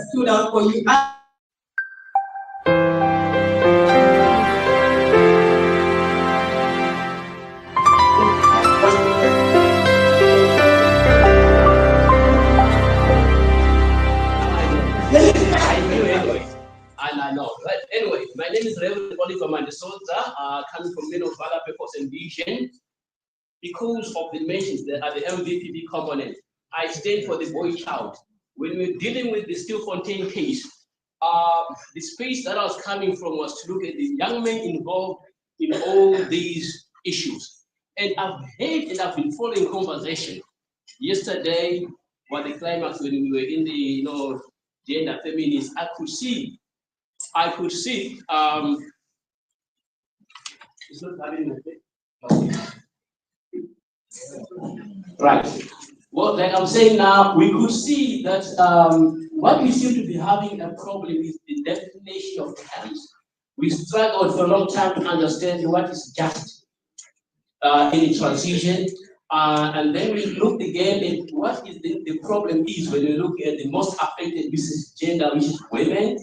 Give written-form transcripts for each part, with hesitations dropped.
stood out for you? And I know, right? Anyway, my name is Reverend Oliver Mandesota, coming from Men of Valor, Purpose and Vision. Because of the mentions that are the MVPP component, I stand for the boy child. When we're dealing with the Stillfontein case, the space that I was coming from was to look at the young men involved in all these issues. And I've heard and I've been following conversation. Yesterday, what the climax when we were in the gender feminist, I could see it's not having an effect. Right. Well, like I'm saying now, we could see that what we seem to be having a problem is the definition of terms. We struggled for a long time to understand what is just in transition. And then we looked again at what is the problem is when we look at the most affected, which is gender, which is women.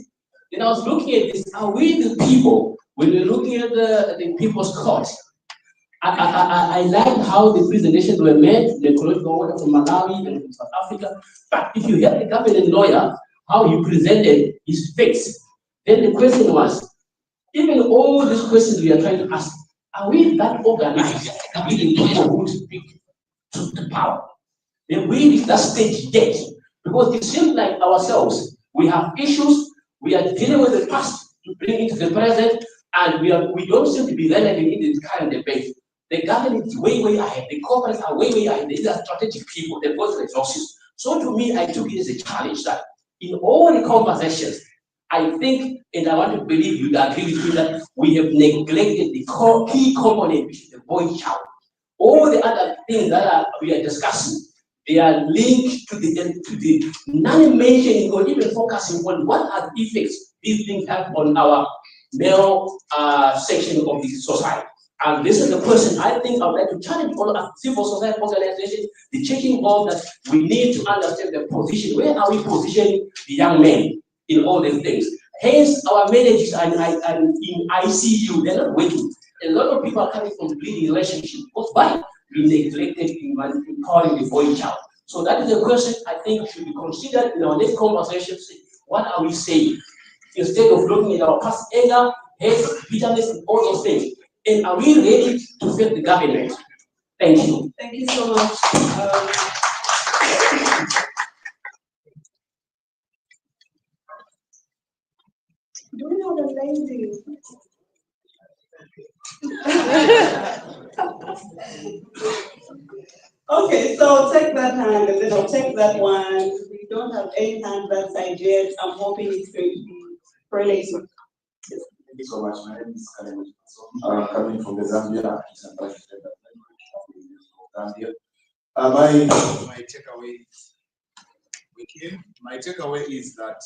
Then I was looking at this, are we the people, when we're looking at the people's court, I like how the presentations were made, the colonial order from Malawi and from South Africa. But if you hear the government lawyer, how he presented his face, then the question was, even all these questions we are trying to ask, are we that organized, leading people who speak to power? Then we reach that stage yet, because it seems like ourselves, we have issues, we are dealing with the past to bring into the present, and we don't seem to be relevant in the current debate. The government is way, way ahead. The corporates are way, way ahead. These are strategic people. They've got resources. So to me, I took it as a challenge that in all the conversations, I think, and I want to believe you'd agree with me that we have neglected the key component, which is the boy child. All the other things that we are discussing, they are linked to the non-mentioning or even focusing on what are the effects these things have on our male section of the society. And this is the question I think I would like to challenge all of civil society organizations, the church involved, that we need to understand the position. Where are we positioning the young men in all these things? Hence, our managers and in ICU, they're not working. A lot of people are coming from bleeding relationships. Because why? We neglected in calling the boy child. So that is a question I think should be considered in our next conversation. What are we saying? Instead of looking at our past anger, hate, bitterness, and all those things. And are we ready to face the government? Thank you. Thank you so much. Do we have a lady? Okay, so take that hand and then I'll take that one. We don't have any hand that side yet. I'm hoping it's going to be fairly soon. Thank you so much. My name is Kalem. I'm coming from the Zambia. My takeaway is that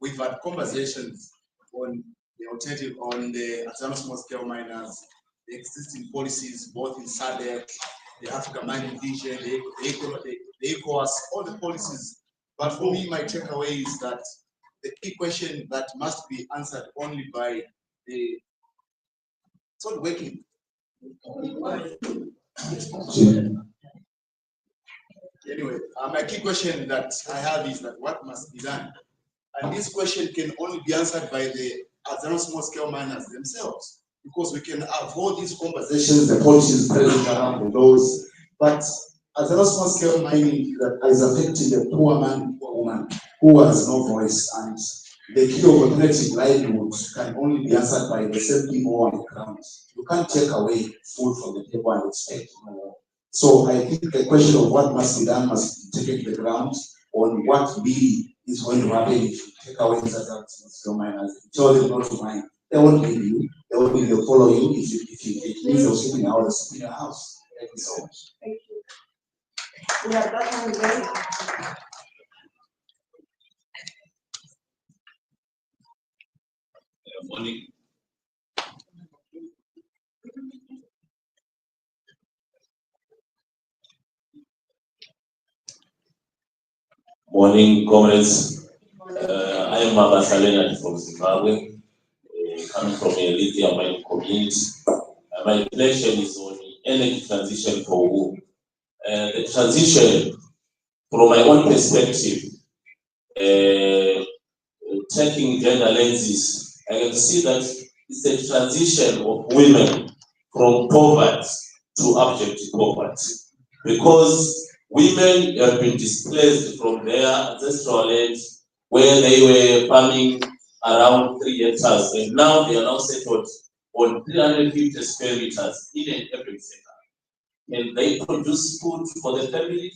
we've had conversations on the alternative, on the artisanal small scale miners, the existing policies both in SADC, the Africa Mining Vision, the ECOWAS, all the policies. But for me, my takeaway is that the key question that must be answered only by the, it's not working. Anyway, my key question that I have is that what must be done? And this question can only be answered by the artisanal small scale miners themselves, because we can have all these conversations, the policies present around the laws, but artisanal small scale mining that is affecting the poor man, poor woman who has no voice, and the key of alternative livelihoods can only be answered by the same people on the ground. You can't take away food from the table and expect more. So I think the question of what must be done must be taken to the ground on what really is going to happen if you take away these small miners. Tell them not to mine. They won't leave you. They won't leave you, follow you if it means they're sleeping out, they're sleeping in a house. Thank you so much. Thank you. We have that one there. Morning. Morning, comrades. I'm Mabasa Leonard from Zimbabwe, coming from a lithium mining community. My question is on energy transition for who? The transition, from my own perspective, taking gender lenses, I can see that it's a transition of women from poverty to abject poverty. Because women have been displaced from their ancestral land where they were farming around 3 hectares, and now they are now settled on 350 square meters in an urban center. And they produce food for the family,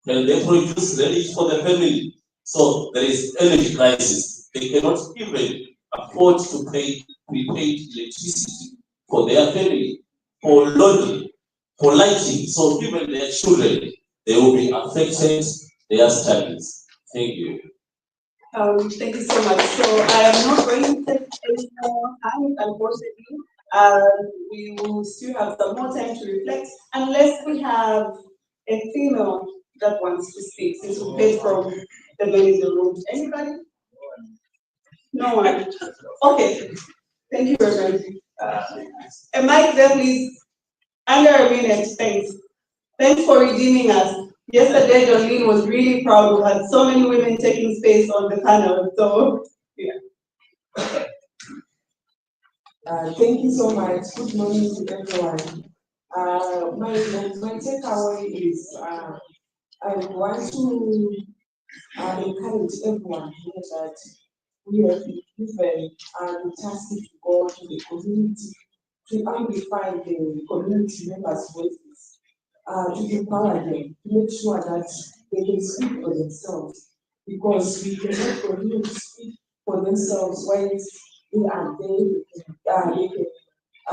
and they produce relish for the family. So there is energy crisis. They cannot even afford to pay prepaid electricity for their family, for laundry, for lighting. So even their children, they will be affected their studies. Thank you. Thank you so much. So I am not going to take any more time, unfortunately. We will still have some more time to reflect, unless we have a female that wants to speak, since we paid from the men in the room. Anybody? No one? Okay. Thank you very much. A mic there, please. Under a minute, thanks. Thanks for redeeming us. Yesterday, Jolene was really proud. We had so many women taking space on the panel. So, yeah. Thank you so much. Good morning to everyone. My takeaway is I want to encourage everyone here that we have been given the task to go to the community to amplify the community members' voices, to empower them, to make sure that they can speak for themselves, because we cannot continue to speak for themselves while they are there,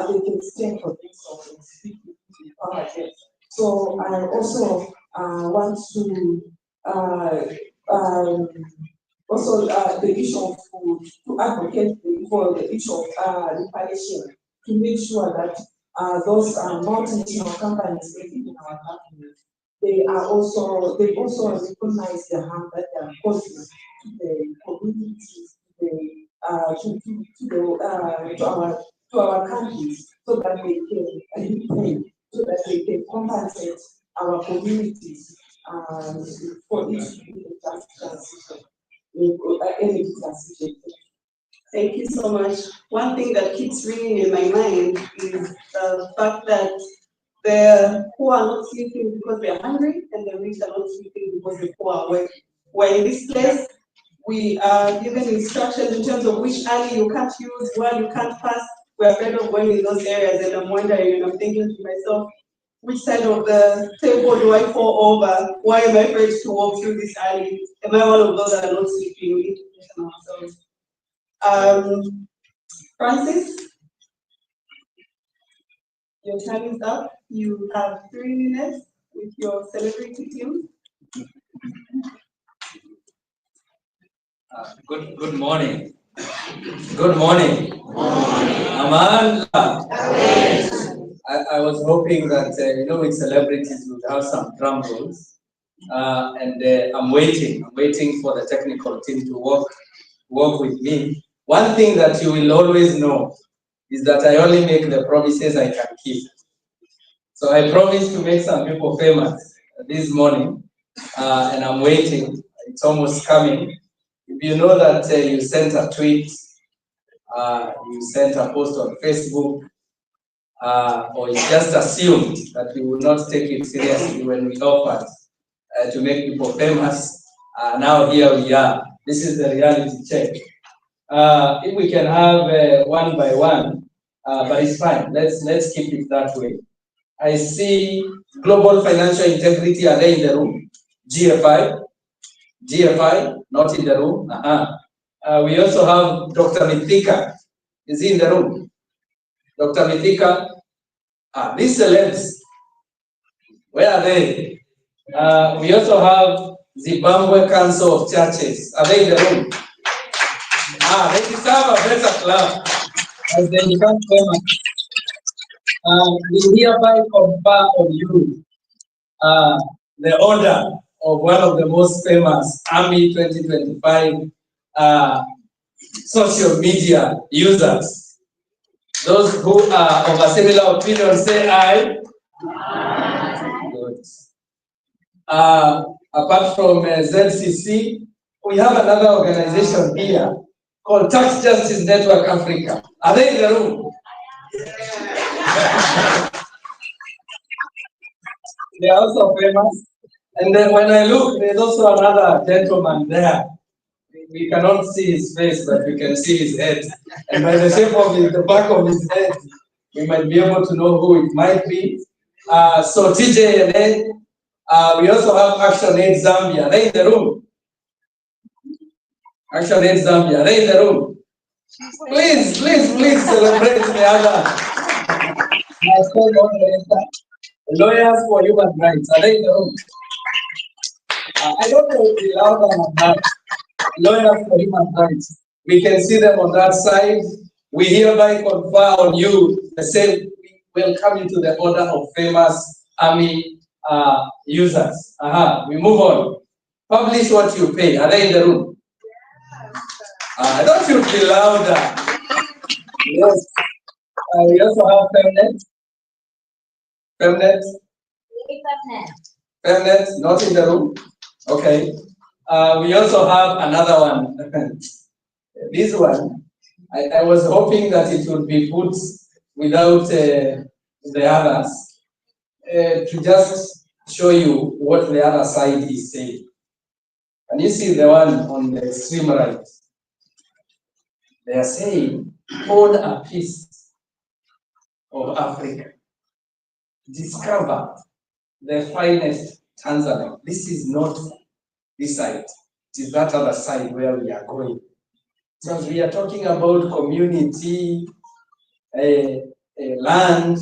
they can stand for themselves and speak to empower them. So I also want to also the issue of food, to advocate for the issue of reparation, to make sure that those multinational companies making in our government, they also recognize the harm that they are causing to the communities, to our countries, so that they can repay, so that they can compensate our communities for this just transition, energy transition. Thank you so much. One thing that keeps ringing in my mind is the fact that the poor are not sleeping because they're hungry, and the rich are not sleeping because the poor are working. We're in this place, we are given instructions in terms of which alley you can't use, where you can't pass. We're afraid of going in those areas, and I'm wondering, and I'm thinking to myself, which side of the table do I fall over? Why am I afraid to walk through this alley? Am I one of those that are not sleeping? We need to question ourselves. Francis, your time is up. You have 3 minutes with your celebrity team. Good morning. Good morning. Amanda. I was hoping that with celebrities we would have some drum rolls, and I'm waiting for the technical team to work with me. One thing that you will always know is that I only make the promises I can keep. So I promised to make some people famous this morning, and I'm waiting. It's almost coming. If you know that you sent a tweet, you sent a post on Facebook, or you just assumed that we would not take it seriously when we offered to make people famous, now here we are. This is the reality check. If we can have one by one, but it's fine. Let's keep it that way. I see Global Financial Integrity. Are they in the room? GFI, not in the room. We also have Dr. Mithika. Is he in the room? Dr. Mithika. These celebs, where are they? We also have Zimbabwe Council of Churches. Are they in the room? They deserve a better clap as they become famous. We hereby confer on you the order of one of the most famous Army 2025 social media users. Those who are of a similar opinion say aye. Good. Apart from ZCC, we have another organization here called Tax Justice Network Africa. Are they in the room? They are also famous. And then when I look, there's also another gentleman there. We cannot see his face, but we can see his head. And by the shape of the back of his head, we might be able to know who it might be. So TJ and then we also have Action Aid Zambia. Are they in the room? Action Aid Zambia. Are they in the room? Please celebrate the other. My co-moderator, Lawyers for Human Rights. Are they in the room? I don't know if we allow them on that. Lawyers for Human Rights. We can see them on that side. We hereby confer on you the same. We welcome you to the order of famous army users. We move on. Publish what you pay. Are they in the room? Don't you be louder? Yes. We also have Femnet. Femnet? Femnet, not in the room. Okay. We also have another one. This one, I was hoping that it would be put without the others to just show you what the other side is saying. And you see the one on the extreme right. They are saying, own a piece of Africa. Discover the finest Tanzania. This is not this side. It is that other side where we are going. Because we are talking about community, land,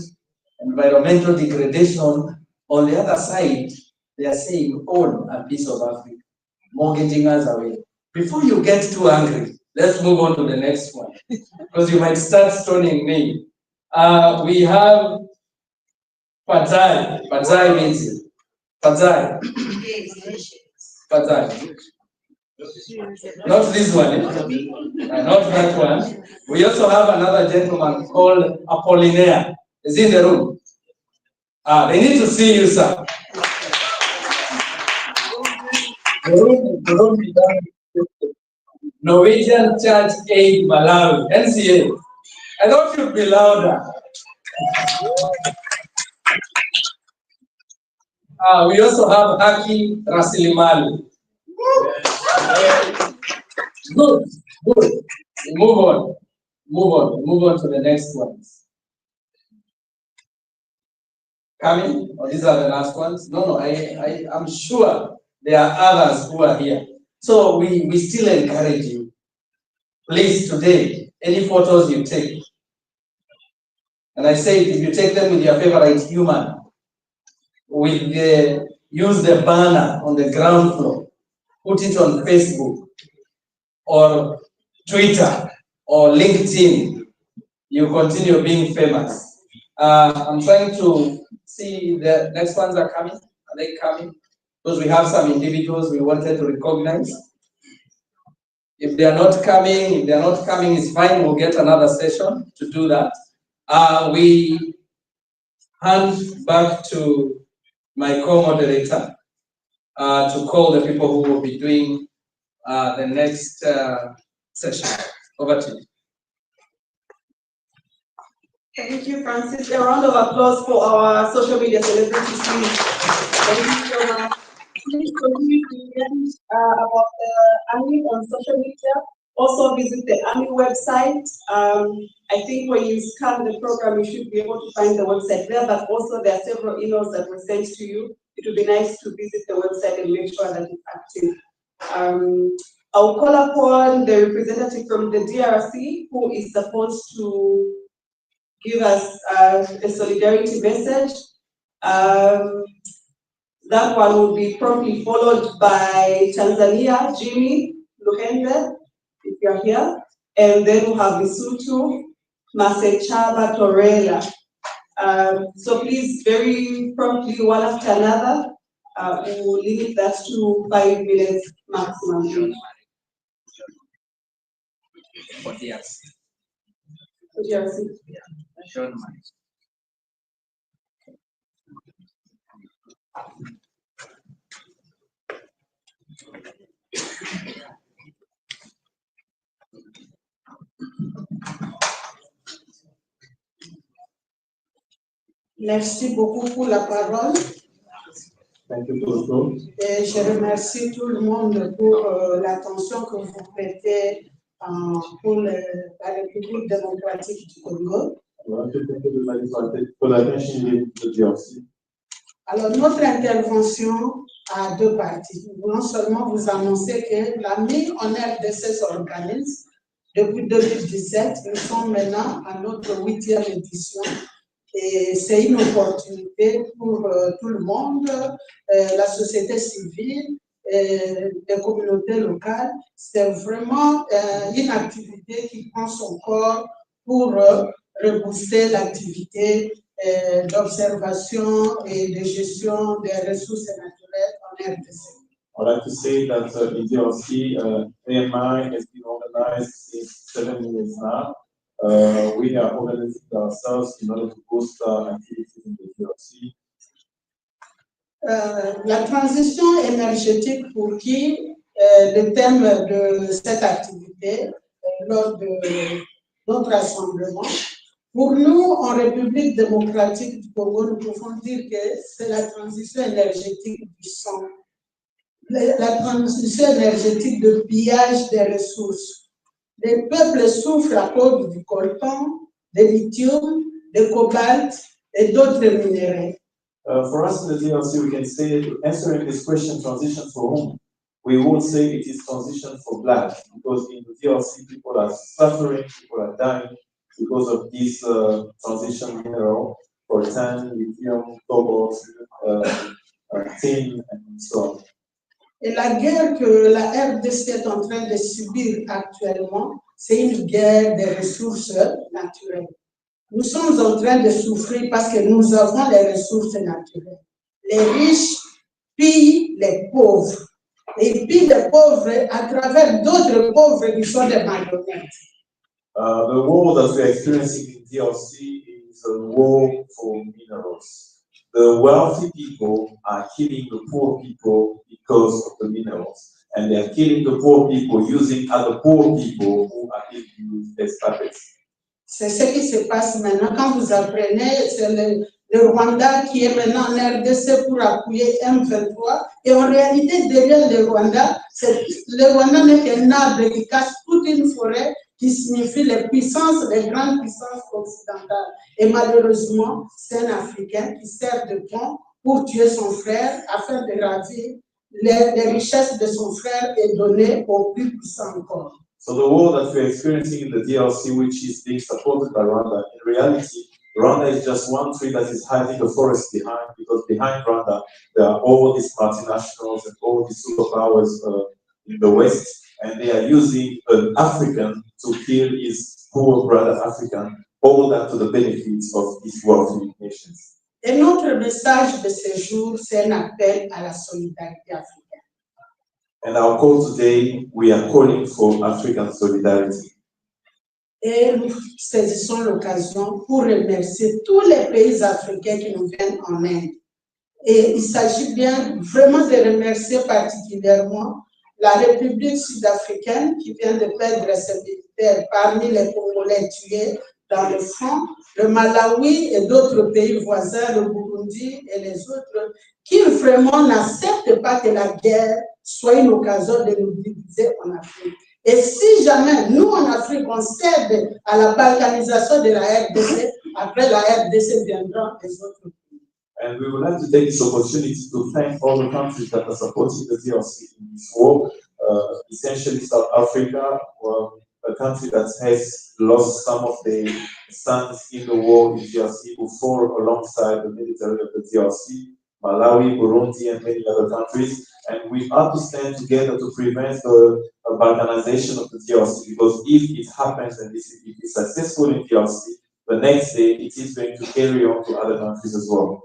environmental degradation. On the other side, they are saying, own a piece of Africa, mortgaging us away. Before you get too angry, let's move on to the next one, because you might start stoning me. We have Padzai. Padzai means it. Padzai. Padzai. Not this one, not that one. We also have another gentleman called Apollinaire. Is he in the room? They need to see you, sir. Norwegian Church Aid Malawi, NCA. I thought you'd be louder. We also have Haki Rasilimali. Good. Move on to the next ones. Coming? Or these are the last ones? No, I'm sure there are others who are here. So we still encourage you. Please, today, any photos you take, and I say if you take them with your favorite human, use the banner on the ground floor, put it on Facebook or Twitter or LinkedIn, you continue being famous. I'm trying to see the next ones are coming. Are they coming? Because we have some individuals we wanted to recognize. If they are not coming, it's fine. We'll get another session to do that. We hand back to my co-moderator to call the people who will be doing the next session. Over to you. Thank you, Francis. A round of applause for our social media celebrities, please. Thank you so much. Please continue to engage about the AMI on social media. Also visit the AMI website. I think when you scan the program, you should be able to find the website there, but also there are several emails that were sent to you. It would be nice to visit the website and make sure that it's active. I'll call upon the representative from the DRC who is supposed to give us a solidarity message. That one will be promptly followed by Tanzania, Jimmy Luhende, if you're here. And then we'll have Lesotho, Masechaba Torela. So please, very promptly, one after another, we will limit that to 5 minutes maximum. for DRC. DRC. Yeah, I showed mine. Merci beaucoup pour la parole. Thank you for the floor. Et je remercie tout le monde pour l'attention que vous prêtez pour la République démocratique du Congo. I want to thank everybody for the attention given to the DRC. Alors, notre intervention a deux parties. Non seulement vous annoncer que la mise en RDC s'organise depuis 2017, nous sommes maintenant à notre 8e édition. Et c'est une opportunité pour tout le monde, la société civile, les communautés locales. C'est vraiment une activité qui prend son corps pour rebooster l'activité d'observation et de gestion des ressources naturelles en RDC. I'd like to say that in DRC, AMI has been organized since 7 years now. We are organizing ourselves in order to boost our activities in the DRC. La transition énergétique pour qui le thème de cette activité lors de notre rassemblement. Pour nous, en République démocratique du Congo, nous pouvons dire que c'est la transition énergétique du sang. La transition énergétique de pillage des ressources. Les peuples souffrent à cause du coltan, du lithium, du cobalt et d'autres minéraux. For us in the DRC, we can say, answering this question, transition for whom? We won't say it is transition for black, because in the DRC, people are suffering, people are dying because of this transition mineral, for tan, lithium, cobalt, tin, and so on. Et la guerre que la RDC est en train de subir actuellement, c'est une guerre des ressources naturelles. Nous sommes en train de souffrir parce que nous avons les ressources naturelles. Les riches pillent les pauvres. Et pillent les pauvres à travers d'autres pauvres qui sont des marionnettes. The war that we are experiencing in DRC is a war for minerals. The wealthy people are killing the poor people because of the minerals. And they are killing the poor people using other poor people who are being used as puppets. C'est ce qui se passe maintenant. Quand vous apprenez, c'est le Rwanda qui est maintenant en RDC pour appuyer M23. Et en réalité, derrière le Rwanda n'est qu'un arbre qui cache toute une forêt qui signifie les puissances, les grandes puissances occidentales. Et malheureusement, c'est un Africain qui sert de pont pour tuer son frère afin de ravir les richesses de son frère et donner aux plus puissants encore. So the war that we're experiencing in the DRC, which is being supported by Rwanda, in reality, Rwanda is just one tree that is hiding the forest behind, because behind Rwanda, there are all these multinationals and all these superpowers in the West, and they are using an African to kill his poor brother African, all that to the benefits of these wealthy nations. Et notre message de ce jour, c'est un appel à la solidarité africaine. And our call today, we are calling for African solidarity. Et nous saisissons l'occasion pour remercier tous les pays africains qui nous viennent en aide. Et il s'agit bien vraiment de remercier particulièrement la République sud-africaine qui vient de perdre ses militaires parmi les Congolais tués dans le front, le Malawi et d'autres pays voisins, le Burundi et les autres, qui vraiment n'acceptent pas que la guerre soit une occasion de nous diviser en Afrique. Et si jamais nous en Afrique on cède à la balkanisation de la RDC, après la RDC viendront les autres pays. And we would like to take this opportunity to thank all the countries that are supporting the DRC in this war, essentially South Africa, a country that has lost some of the sons in the war in DRC who fought alongside the military of the DRC, Malawi, Burundi, and many other countries. And we have to stand together to prevent the balkanization of the DRC, because if it happens and if it is successful in DRC, the next day it is going to carry on to other countries as well.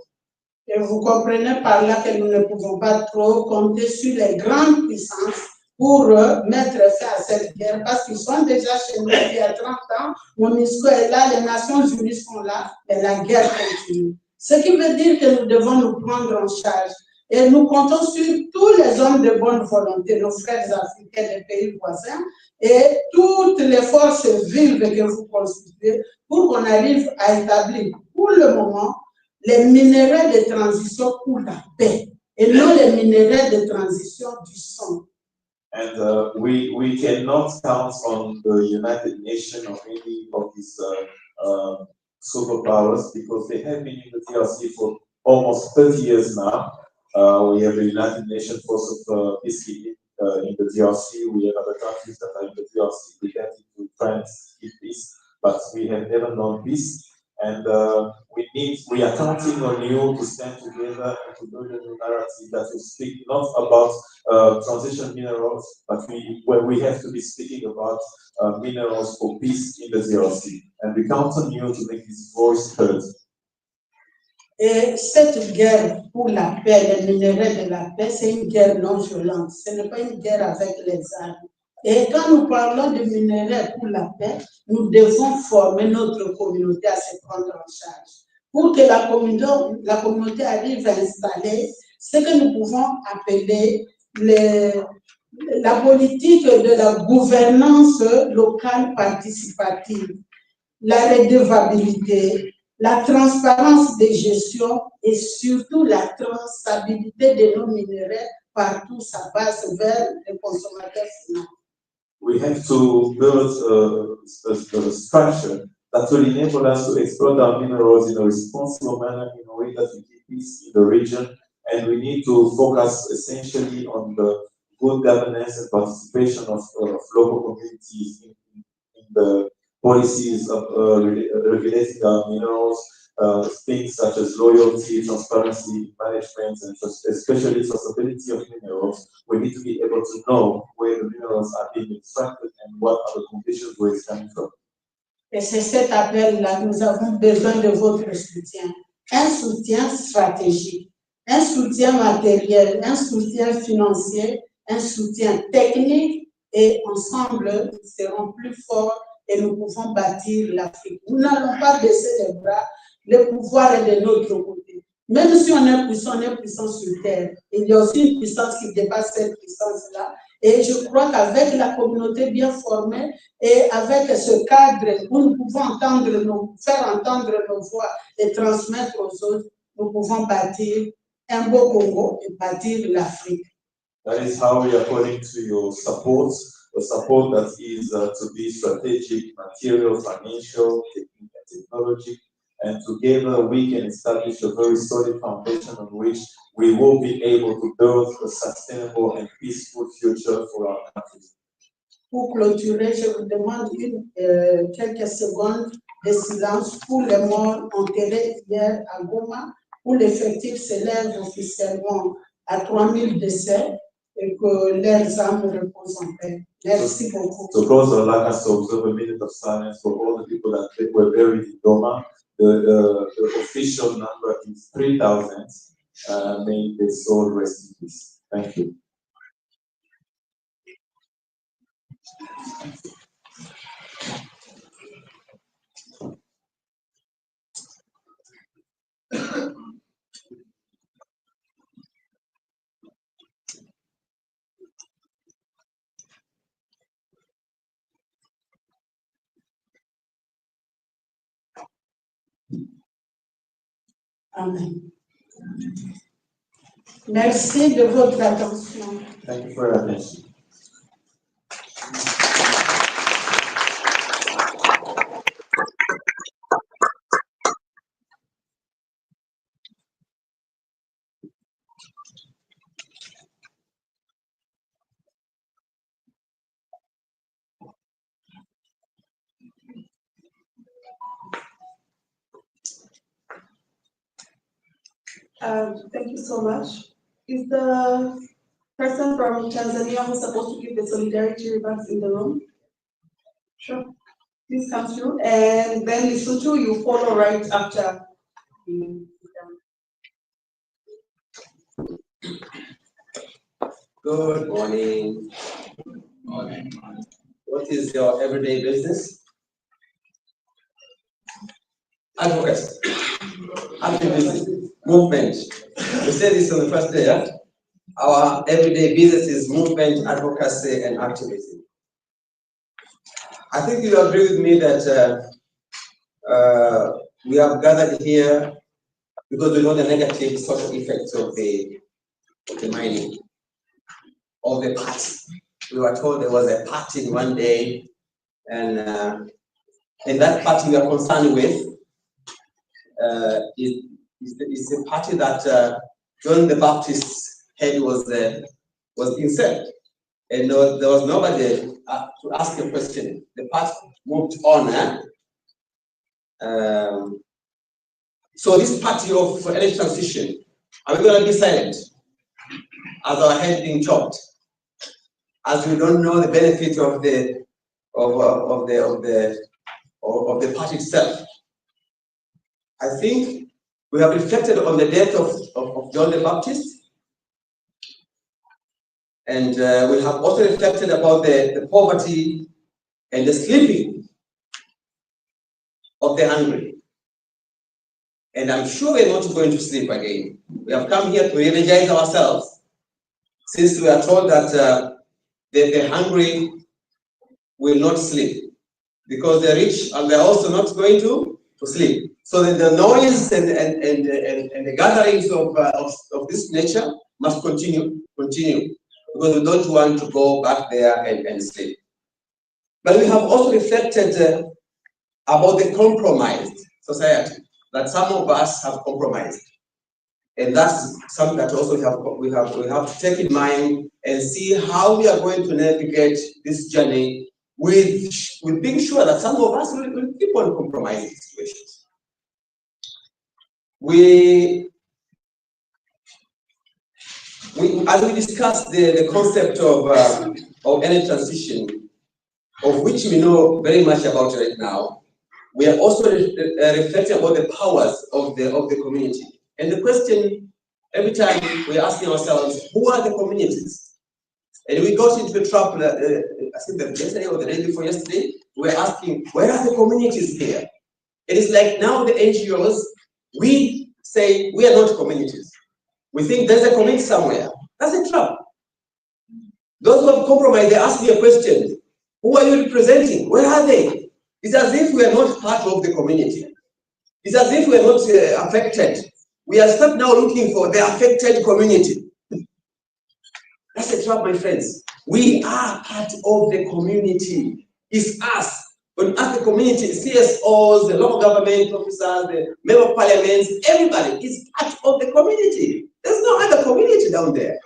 Et vous comprenez par là que nous ne pouvons pas trop compter sur les grandes puissances pour mettre fin à cette guerre, parce qu'ils sont déjà chez nous il y a 30 ans, MONUSCO est là, les Nations Unies sont là, et la guerre continue. Ce qui veut dire que nous devons nous prendre en charge. Et nous comptons sur tous les hommes de bonne volonté, nos frères africains des pays voisins, et toutes les forces vives que vous constituez pour qu'on arrive à établir, pour le moment, les minéraux de transition pour la paix et non les minéraux de transition du sang. And we cannot count on the United Nations or any of these superpowers because they have been in the DRC for almost 30 years now. We have the United Nations Force of Peacekeeping in the DRC. We have other countries that are in the DRC pretending to try and keep peace, but we have never known peace. And we are counting on you to stand together and to build a new narrative that will speak not about transition minerals, but we have to be speaking about minerals for peace in the DRC. And we count on you to make this voice heard. Et cette guerre pour la paix, les minéraux de la paix, c'est une guerre non violente. Ce n'est pas une guerre avec les armes. Et quand nous parlons de minéraux pour la paix, nous devons former notre communauté à se prendre en charge. Pour que la communauté arrive à installer ce que nous pouvons appeler la politique de la gouvernance locale participative, la redevabilité, la transparence des gestions et surtout la traçabilité de nos minéraux partout ça passe vers les consommateurs finaux. We have to build a structure that will enable us to exploit our minerals in a responsible manner in a way that we keep peace in the region. And we need to focus essentially on the good governance and participation of local communities in the policies of regulating our minerals, things such as loyalty, transparency, management, and especially traceability of minerals. We need to be able to know where the minerals are being extracted and what are the conditions where it's coming from. Et c'est cet appel-là que nous avons besoin de votre soutien. Un soutien stratégique, un soutien matériel, un soutien financier, un soutien technique, et ensemble, nous serons plus forts et nous pouvons bâtir l'Afrique. Nous n'allons pas baisser les bras, le pouvoir est de notre côté. Même si on est puissant sur terre. Il y a aussi une puissance qui dépasse cette puissance-là. Et je crois qu'avec la communauté bien formée et avec ce cadre où nous pouvons faire entendre nos voix et transmettre aux autres, nous pouvons bâtir un beau Congo et bâtir l'Afrique. That is how we are calling to your support, a support that is to be strategic, material, financial, technology, and together we can establish a very solid foundation on which we will be able to build a sustainable and peaceful future for our country. Pour clôturer, je vous demande quelques secondes de silence pour les morts enterrés hier à Goma, où l'effectif s'élève officiellement à 3000 décès et que leurs âmes reposent en paix. Merci beaucoup. So close the line to observe a minute of silence for all the people that were buried in Goma. The official number is 3,000. May the soul rest in peace. Thank you. Amen. Merci de votre attention. Thank you for your attention. Thank you so much. Is the person from Tanzania who's supposed to give the solidarity remarks in the room? Sure. Please come through. And then Lesotho, you follow right after. Good morning. Morning. What is your everyday business? Advocacy, activism, movement. We said this on the first day, yeah? Our everyday business is movement, advocacy, and activism. I think you agree with me that we have gathered here because we know the negative social effects of the mining, of the party. We were told there was a party one day, and in that party we are concerned with is the party that John the Baptist's head was being set, and there was nobody to ask a question. The party moved on. So this party of energy transition, are we going to be silent as our head being chopped, as we don't know the benefit of the party itself? I think we have reflected on the death of John the Baptist, and we have also reflected about the poverty and the sleeping of the hungry. And I'm sure we're not going to sleep again. We have come here to energize ourselves, since we are told that the hungry will not sleep, because the rich and they're also not going to sleep. So the noise and the gatherings of this nature must continue, because we don't want to go back there and sleep. But we have also reflected about the compromised society, that some of us have compromised. And that's something that also we have to take in mind and see how we are going to navigate this journey with being sure that some of us will keep on compromising situations. As we discussed the concept of energy transition, of which we know very much about right now, we are also reflecting about the powers of the community. And the question, every time we're asking ourselves, who are the communities? And we got into a trap, I think that yesterday or the day before yesterday, we're asking, where are the communities here? It is like now the NGOs, we say we are not communities. We think there's a community somewhere. That's a trap. Those who have compromised, they ask me a question. Who are you representing? Where are they? It's as if we are not part of the community. It's as if we are not affected. We are stuck now looking for the affected community. That's a trap, my friends. We are part of the community. It's us. When you ask the community, CSOs, the local government officers, the member of parliaments, everybody is part of the community. There's no other community down there.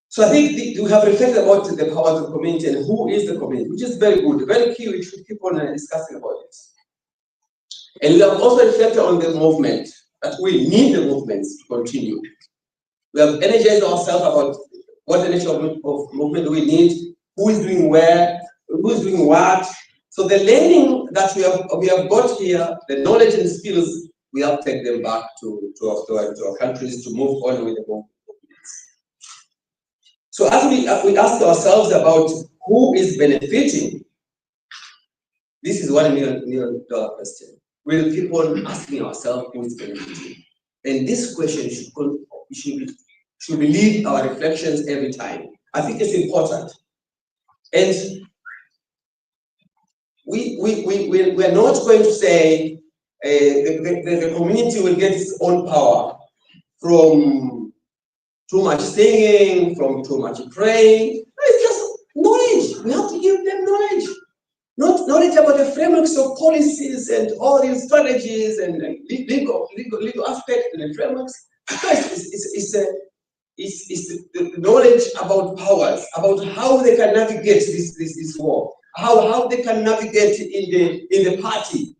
So I think we have reflected about the powers of the community and who is the community, which is very good, very key. We should keep on discussing about it. And we have also reflected on the movement, that we need the movements to continue. We have energized ourselves about what the nature of movement do we need, who is doing where, who is doing what. So the learning that we have got here, the knowledge and skills, we have to take them back to our countries to move on with the movement. So as we ask ourselves about who is benefiting, this is $1 million question. We'll keep on asking ourselves who is benefiting. And this question should lead our reflections every time. I think it's important. And we're not going to say the community will get its own power from too much singing, from too much praying. It's just knowledge. We have to give them knowledge. Not knowledge about the frameworks of policies and all these strategies and legal aspects and the frameworks. It's the knowledge about powers, about how they can navigate this war, how they can navigate in the party.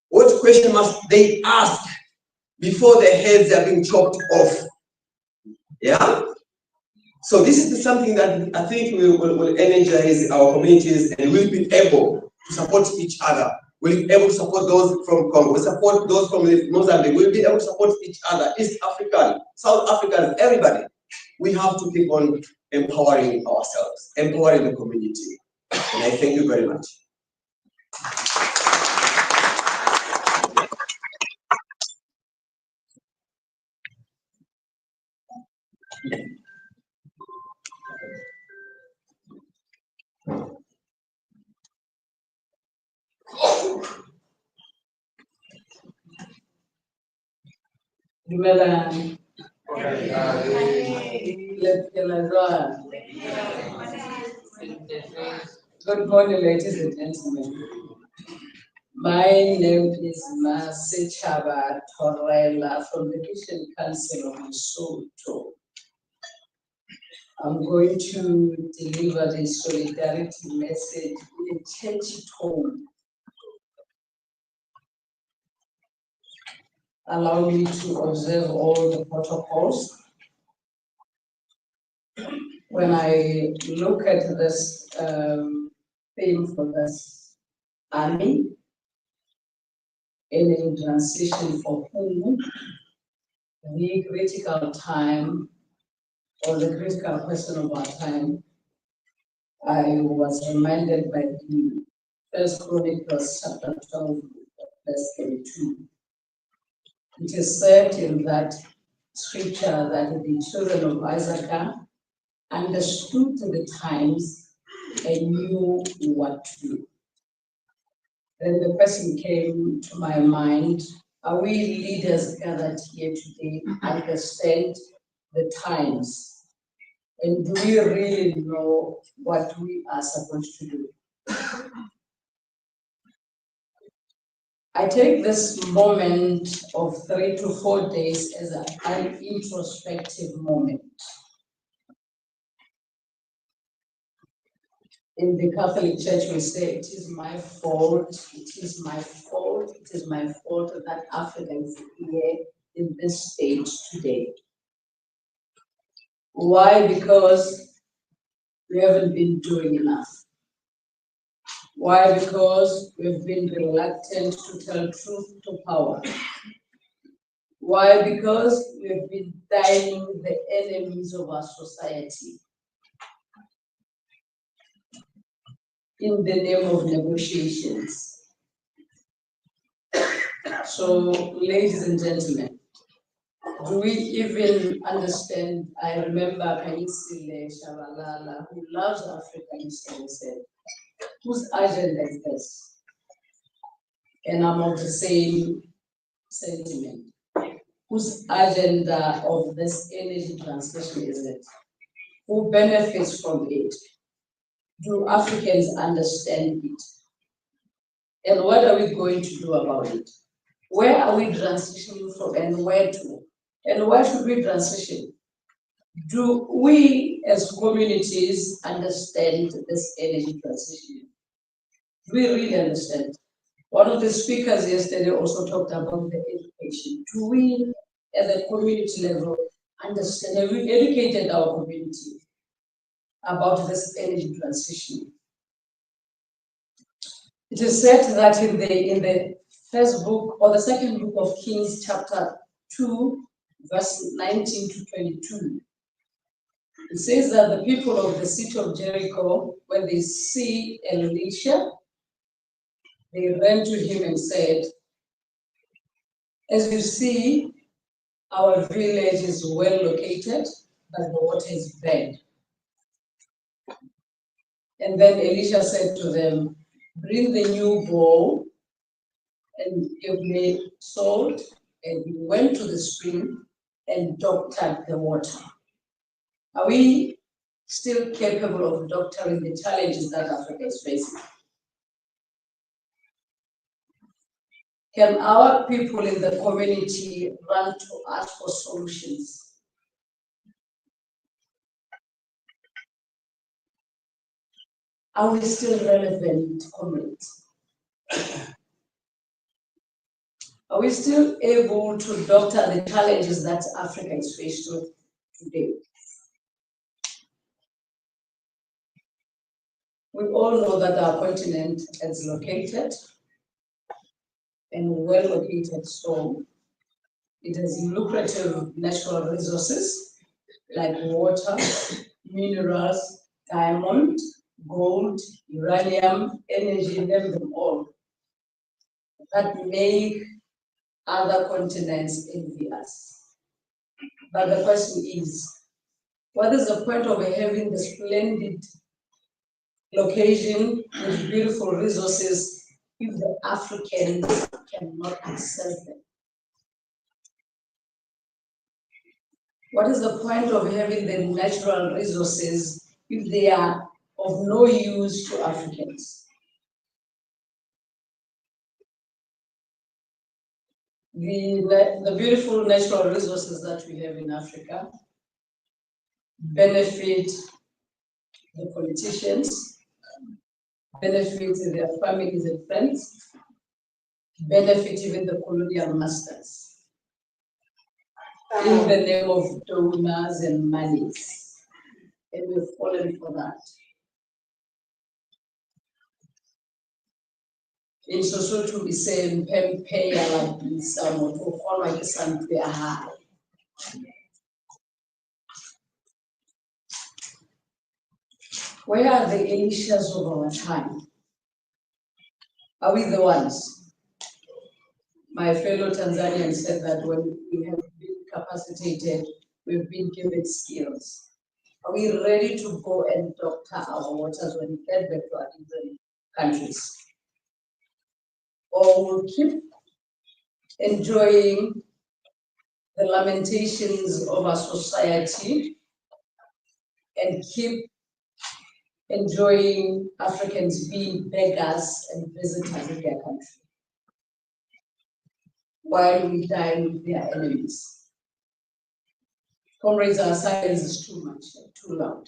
What question must they ask before their heads are being chopped off? Yeah? So this is something that I think will energize our communities, and we'll be able to support each other. We'll be able to support those from Congo, we'll support those from Mozambique, we'll be able to support each other, East African, South Africans, everybody. we have to keep on empowering ourselves, empowering the community. And I thank you very much. Dumelang. Good morning, ladies and gentlemen. My name is Masichaba Torrella from the Christian Council of Lesotho. I'm going to deliver the solidarity message in a churchy tone. Allow me to observe all the protocols. When I look at this theme for this army, energy transition for whom, the critical time or the critical question of our time, I was reminded by the First Chronicles chapter 12, verse 32. It is said in that scripture that the children of Isaac understood the times and knew what to do. Then the question came to my mind, are we leaders gathered here today understand the times? And do we really know what we are supposed to do? I take this moment of 3 to 4 days as an introspective moment. In the Catholic Church, we say, it is my fault, it is my fault, it is my fault that Africa is here in this stage today. Why? Because we haven't been doing enough. Why? Because we've been reluctant to tell truth to power. Why? Because we've been dining the enemies of our society in the name of negotiations. So, ladies and gentlemen, do we even understand? I remember Kayisile Shabalala, who loves Africa, used to say, whose agenda is this? And I'm of the same sentiment. Whose agenda of this energy transition is it? Who benefits from it? Do Africans understand it? And what are we going to do about it? Where are we transitioning from and where to? And where should we transition? Do we as communities understand this energy transition? Do we really understand? One of the speakers yesterday also talked about the education. Do we, at the community level, understand? Have we educated our community about this energy transition? It is said that in the first book or the second book of Kings, chapter 2, verse 19 to 22, it says that the people of the city of Jericho, when they see Elisha, they ran to him and said, as you see, our village is well located, but the water is bad. And then Elisha said to them, bring the new bowl and give me salt. And we went to the spring and doctored the water. Are we still capable of doctoring the challenges that Africa is facing? Can our people in the community run to ask for solutions? Are we still relevant, comrades? Are we still able to doctor the challenges that Africa is faced with today? We all know that our continent is located and well located, so it has lucrative natural resources, like water, minerals, diamond, gold, uranium, energy, name them all, that make other continents envy us. But the question is, what is the point of having the splendid location with beautiful resources if the Africans cannot access them? What is the point of having the natural resources if they are of no use to Africans? The beautiful natural resources that we have in Africa benefit the politicians, benefit their families and friends, benefit even the colonial masters in the name of donors and monies. And we've fallen for that. In Sesotho we say mpempe ya lapisa motho o kgolwa ke santsho ya hae. Where are the Elishas of our time? Are we the ones? My fellow Tanzanians said that when we have been capacitated, we've been given skills. Are we ready to go and doctor our waters when we get back to our different countries? Or we'll keep enjoying the lamentations of our society and keep enjoying Africans being beggars and visitors in their country, while we dine with their enemies. Comrades, our silence is too much, too loud.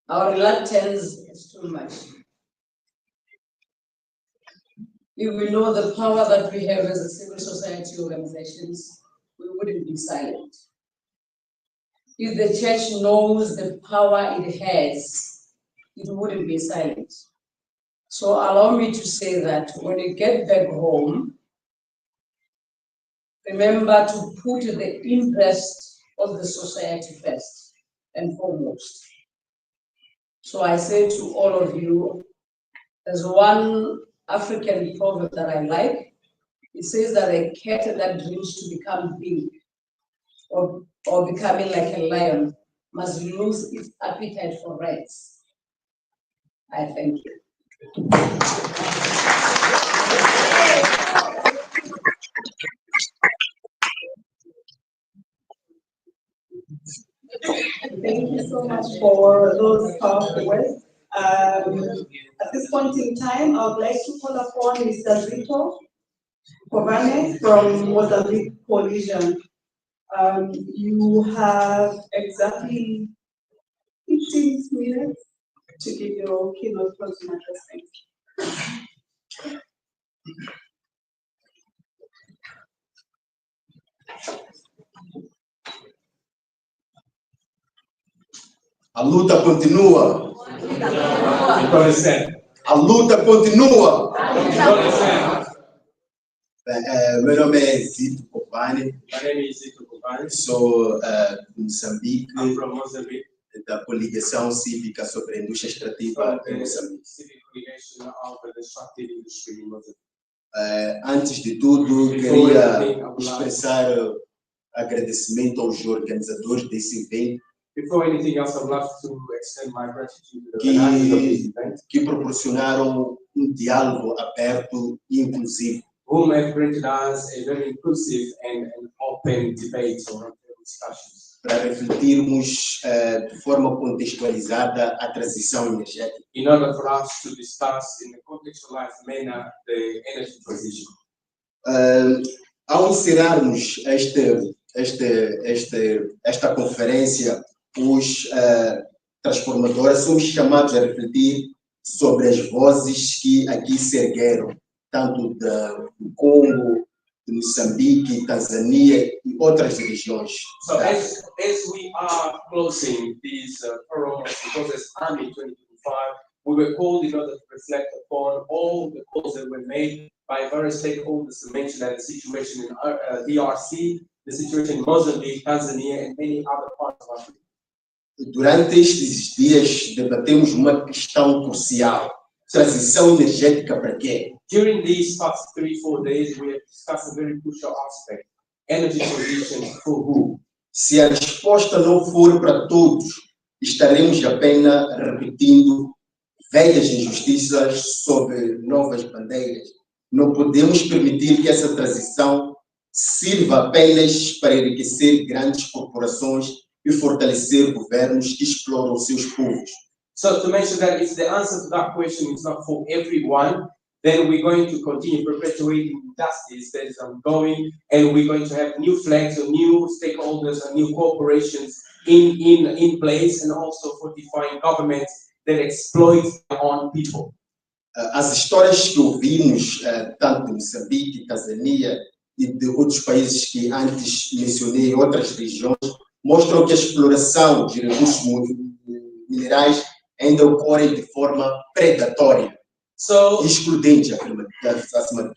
Our reluctance is too much. If we know the power that we have as a civil society organizations, we wouldn't be silent. If the church knows the power it has, it wouldn't be silent. So allow me to say that when you get back home, remember to put the interest of the society first and foremost. So I say to all of you, there's one African proverb that I like. It says that a cat that dreams to become big or becoming like a lion must lose its appetite for rats. I thank you. Thank you so much for those powerful words. At this point in time, I would like to call upon Mr. Zito Kovane from Mozambique Coalition. You have exactly 15 minutes to give your keynote closing address. A luta continua. A luta continua. Meu nome é Zito Kovane. Sou de Moçambique. I'm from Mozambique. Da Coligação Cívica sobre a Indústria Extrativa em Moçambique. Antes de tudo, queria expressar agradecimento aos organizadores desse evento. Before anything else, I'd love to extend my gratitude to the organizers of this event, que proporcionaram diálogo aberto e inclusivo. Whom have granted us a very inclusive and open debate or discussions. Para refletirmos de forma contextualizada a transição energética. In order for us to discuss in a contextualized manner the energy transition. Ao encerrarmos esta conferência, os transformadores somos chamados a refletir sobre as vozes que aqui se ergueram, tanto do Congo, de Moçambique, Tanzânia e outras regiões. So as we are closing this forum of the Process Army 2025, we were called in order to reflect upon all the calls that were made by various stakeholders to mention that the situation in DRC the situation in Mozambique, Tanzania, and many other parts of Africa. Durante estes dias, debatemos uma questão crucial. Transição energética para quê? During these past 3-4 days, we have discussed a very crucial aspect. Energy transition for who? Se a resposta não for para todos, estaremos apenas repetindo velhas injustiças sob novas bandeiras. Não podemos permitir que essa transição sirva apenas para enriquecer grandes corporações e fortalecer governos que exploram seus povos. So to mention that if the answer to that question is not for everyone, then we're going to continue perpetuating injustice that is ongoing, and we're going to have new flags or new stakeholders and new corporations in place, and also fortifying governments that exploit their own people. As histórias que ouvimos, tanto de Moçambique, Tanzânia e de outros países que antes mencionei, outras regiões, mostram que a exploração de recursos minerais ainda ocorre de forma predatória, excludente, acima de tudo.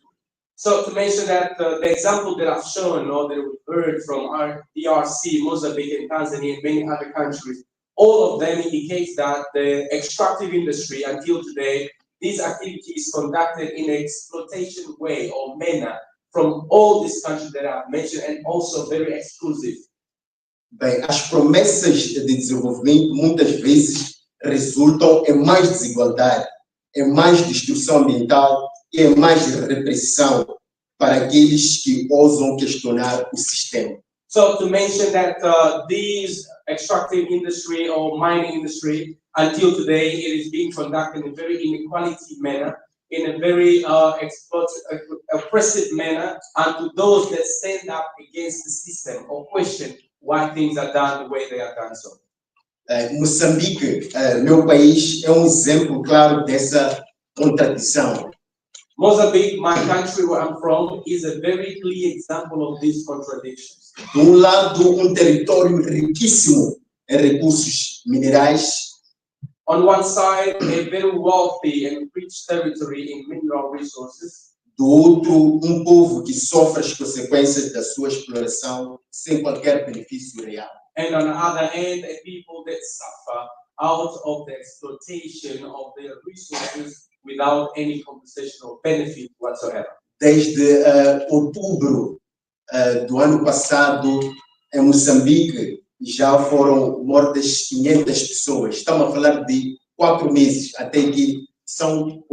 So to mention that the example that I've shown, or that we've heard from our DRC, Mozambique, and Tanzania, and many other countries, all of them indicate that the extractive industry, until today, this activity is conducted in an exploitation way or manner from all these countries that I've mentioned, and also very exclusive. Bem, as promessas de desenvolvimento muitas vezes resultam em mais desigualdade, em mais destruição ambiental e em mais repressão para aqueles que ousam questionar o sistema. So to mention that these extractive industry or mining industry, until today, it is being conducted in a very inequality manner, in a very oppressive manner, and to those that stand up against the system or question why things are done the way they are done. So. Moçambique, meu país, é exemplo claro dessa contradição. Mozambique, my country where I'm from, is a very clear example of these contradictions. De lado, território riquíssimo em recursos minerais. On one side, a very wealthy and rich territory in mineral resources. Do outro, povo que sofre as consequências da sua exploração sem qualquer benefício real. And on the other hand, a people that suffer out of the exploitation of their resources without any compensation or benefit whatsoever. Desde outubro do ano passado, em Moçambique, já foram mortas 500 pessoas. Estamos a falar de 4 meses, até que são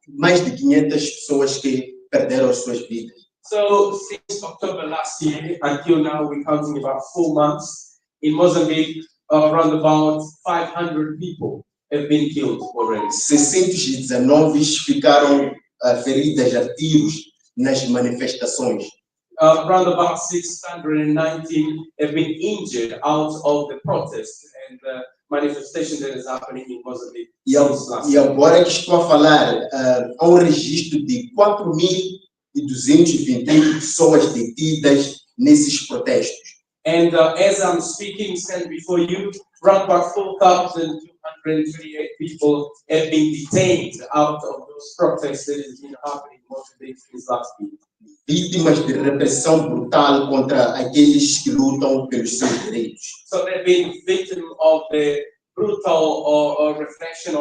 mais de 500 pessoas que perderam as suas vidas. So since October last year until now, we're counting about 4 months. In Mozambique, around about 500 people have been killed already. 619 ficaram feridas a tiros nas manifestações. Around about 619 have been injured out of the protest and the manifestation that is happening in Mozambique. E agora que estou a falar, há registro de 4.221 pessoas detidas nesses protestos. And as I'm speaking, stand before you, around about 4,238 people have been detained out of those protests that has been happening in Mozambique since last week. Vítimas de repressão brutal contra aqueles que lutam pelos seus direitos. So they've been victims of the brutal or repression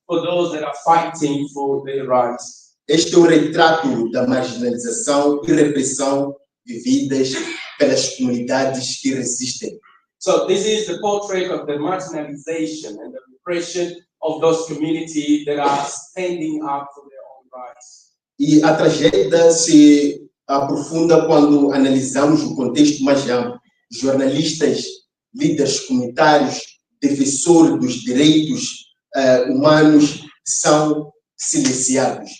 for those that are fighting for their rights. Este é retrato da marginalização e repressão vividas pelas comunidades que resistem. So this is the portrait of the marginalization and the repression of those communities that are standing up for their own rights. E a tragédia se aprofunda quando analisamos o contexto mais amplo. Jornalistas, líderes comunitários, defensores dos direitos humanos são silenciados.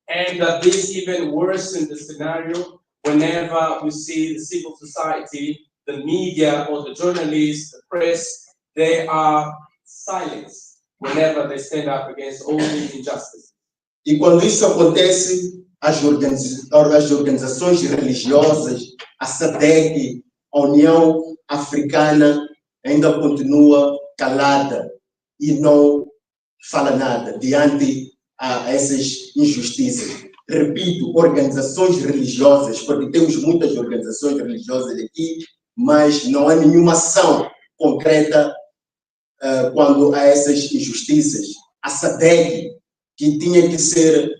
And this even worsens the scenario whenever we see the civil society, the media or the journalists, the press, they are silenced whenever they stand up against all these injustices. E quando isso acontece, as organizações religiosas, a SADC, a União Africana, ainda continua calada e não fala nada diante a essas injustiças. repito, organizações religiosas, porque temos muitas organizações religiosas aqui, mas não há nenhuma ação concreta quando há essas injustiças. A SADC, que tinha que ser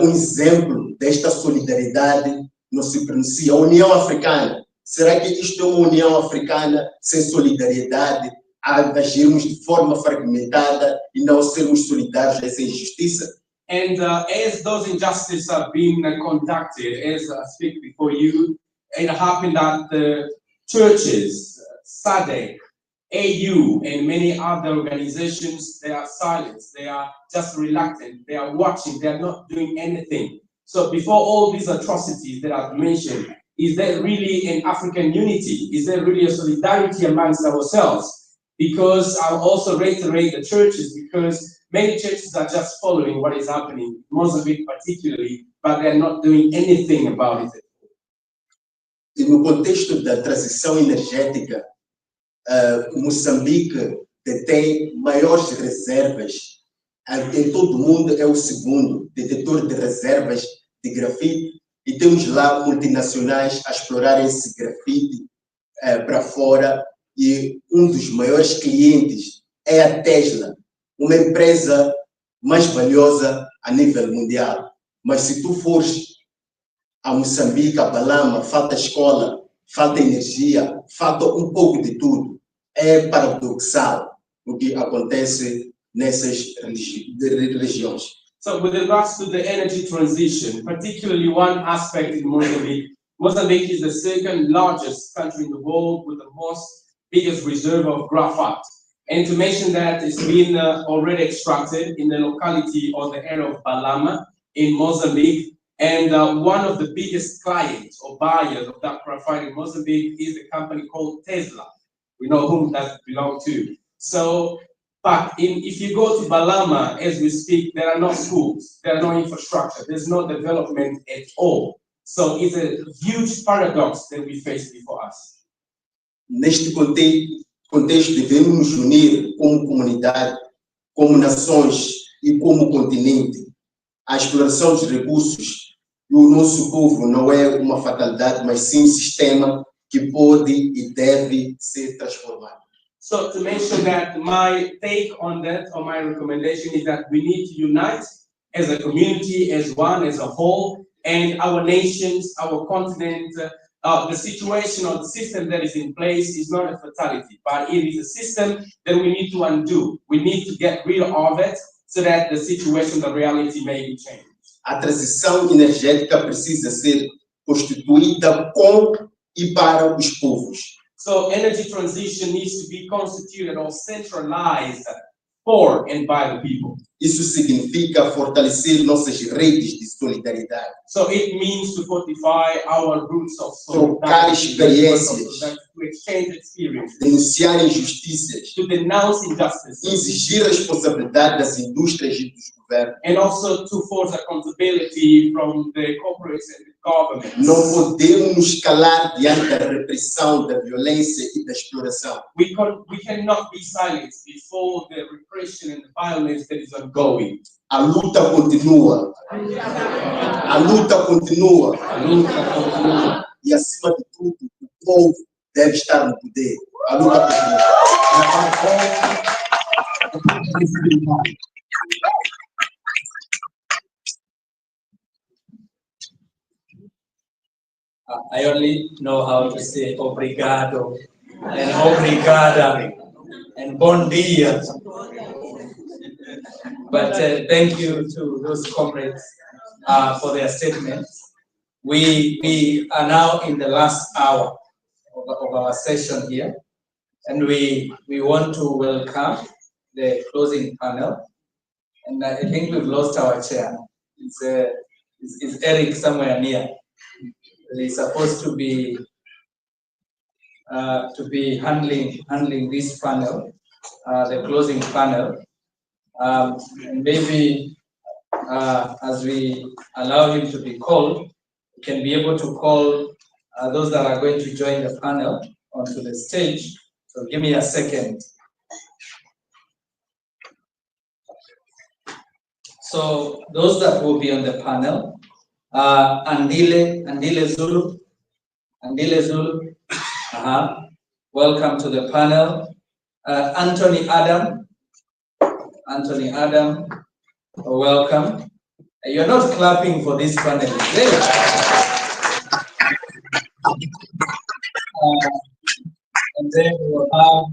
um exemplo desta solidariedade, não se pronuncia. A União Africana, será que isto é uma União Africana sem solidariedade, a agirmos de forma fragmentada e não sermos solidários a essa injustiça? And as those injustices are being conducted, as I speak before you, it happened that the churches, SADC, AU, and many other organizations, they are silent, they are just reluctant, they are watching, they are not doing anything. So before all these atrocities that I've mentioned, is there really an African unity? Is there really a solidarity amongst ourselves? Because I'll also reiterate the churches, because many churches are just following what is happening, Mozambique particularly, but they're not doing anything about it. E no contexto da transição energética, Moçambique detém maiores reservas. Em todo o mundo é o segundo detetor de reservas de grafite, e temos lá multinacionais a explorarem esse grafite para fora, e um dos maiores clientes é a Tesla, uma empresa mais valiosa a nível mundial. Mas se tu fores a Moçambique, a Balama, falta escola, falta energia, falta um pouco de tudo. É paradoxal o que acontece nessas regiões. So with regards to the energy transition, particularly one aspect in Mozambique, Mozambique is the second largest country in the world with the biggest reserve of graphite. And to mention that it's been already extracted in the locality or the area of Balama in Mozambique. And one of the biggest clients or buyers of that graphite in Mozambique is a company called Tesla. We know whom that belongs to. So, but if you go to Balama, as we speak, there are no schools, there are no infrastructure, there's no development at all. So it's a huge paradox that we face before us. Neste contexto, devemos nos unir como comunidade, como nações e como continente. A exploração dos recursos do nosso povo não é uma fatalidade, mas sim um sistema que pode e deve ser transformado. So to mention that, my take on that, or my recommendation is that we need to unite as a community, as one, as a whole, and our nations, our continent. The situation or the system that is in place is not a fatality, but it is a system that we need to undo. We need to get rid of it so that the situation, the reality may be changed. A transição energética precisa ser constituída com e para os povos. So energy transition needs to be constituted or centralized for and by the people. Isso significa fortalecer nossas redes de solidariedade. So it means to fortify our roots of trocar experiências, to exchange experiences, denunciar injustiças, to denounce injustice, exigir responsabilidade das indústrias e dos governos. And also to force accountability from the corporates and the governments. Não podemos nos calar diante da repressão, da violência e da exploração. We cannot be silent before the repression and the violence that is ongoing. A luta continua. A luta continua. A luta continua. E acima de tudo, o povo deve estar no poder. A luta continua. I only know how to say obrigado and obrigada and bon dia. But thank you to those comrades for their statements. We are now in the last hour of our session here, and we want to welcome the closing panel. And I think we've lost our chair. It's Eric somewhere near. He's supposed to be handling this panel, the closing panel. Maybe as we allow him to be called, we can be able to call those that are going to join the panel onto the stage. So give me a second. So those that will be on the panel, Andile Zulu. Andile Zulu. Welcome to the panel. Anthony Adam. Anthony Adam, welcome. You're not clapping for this panel. And then we will have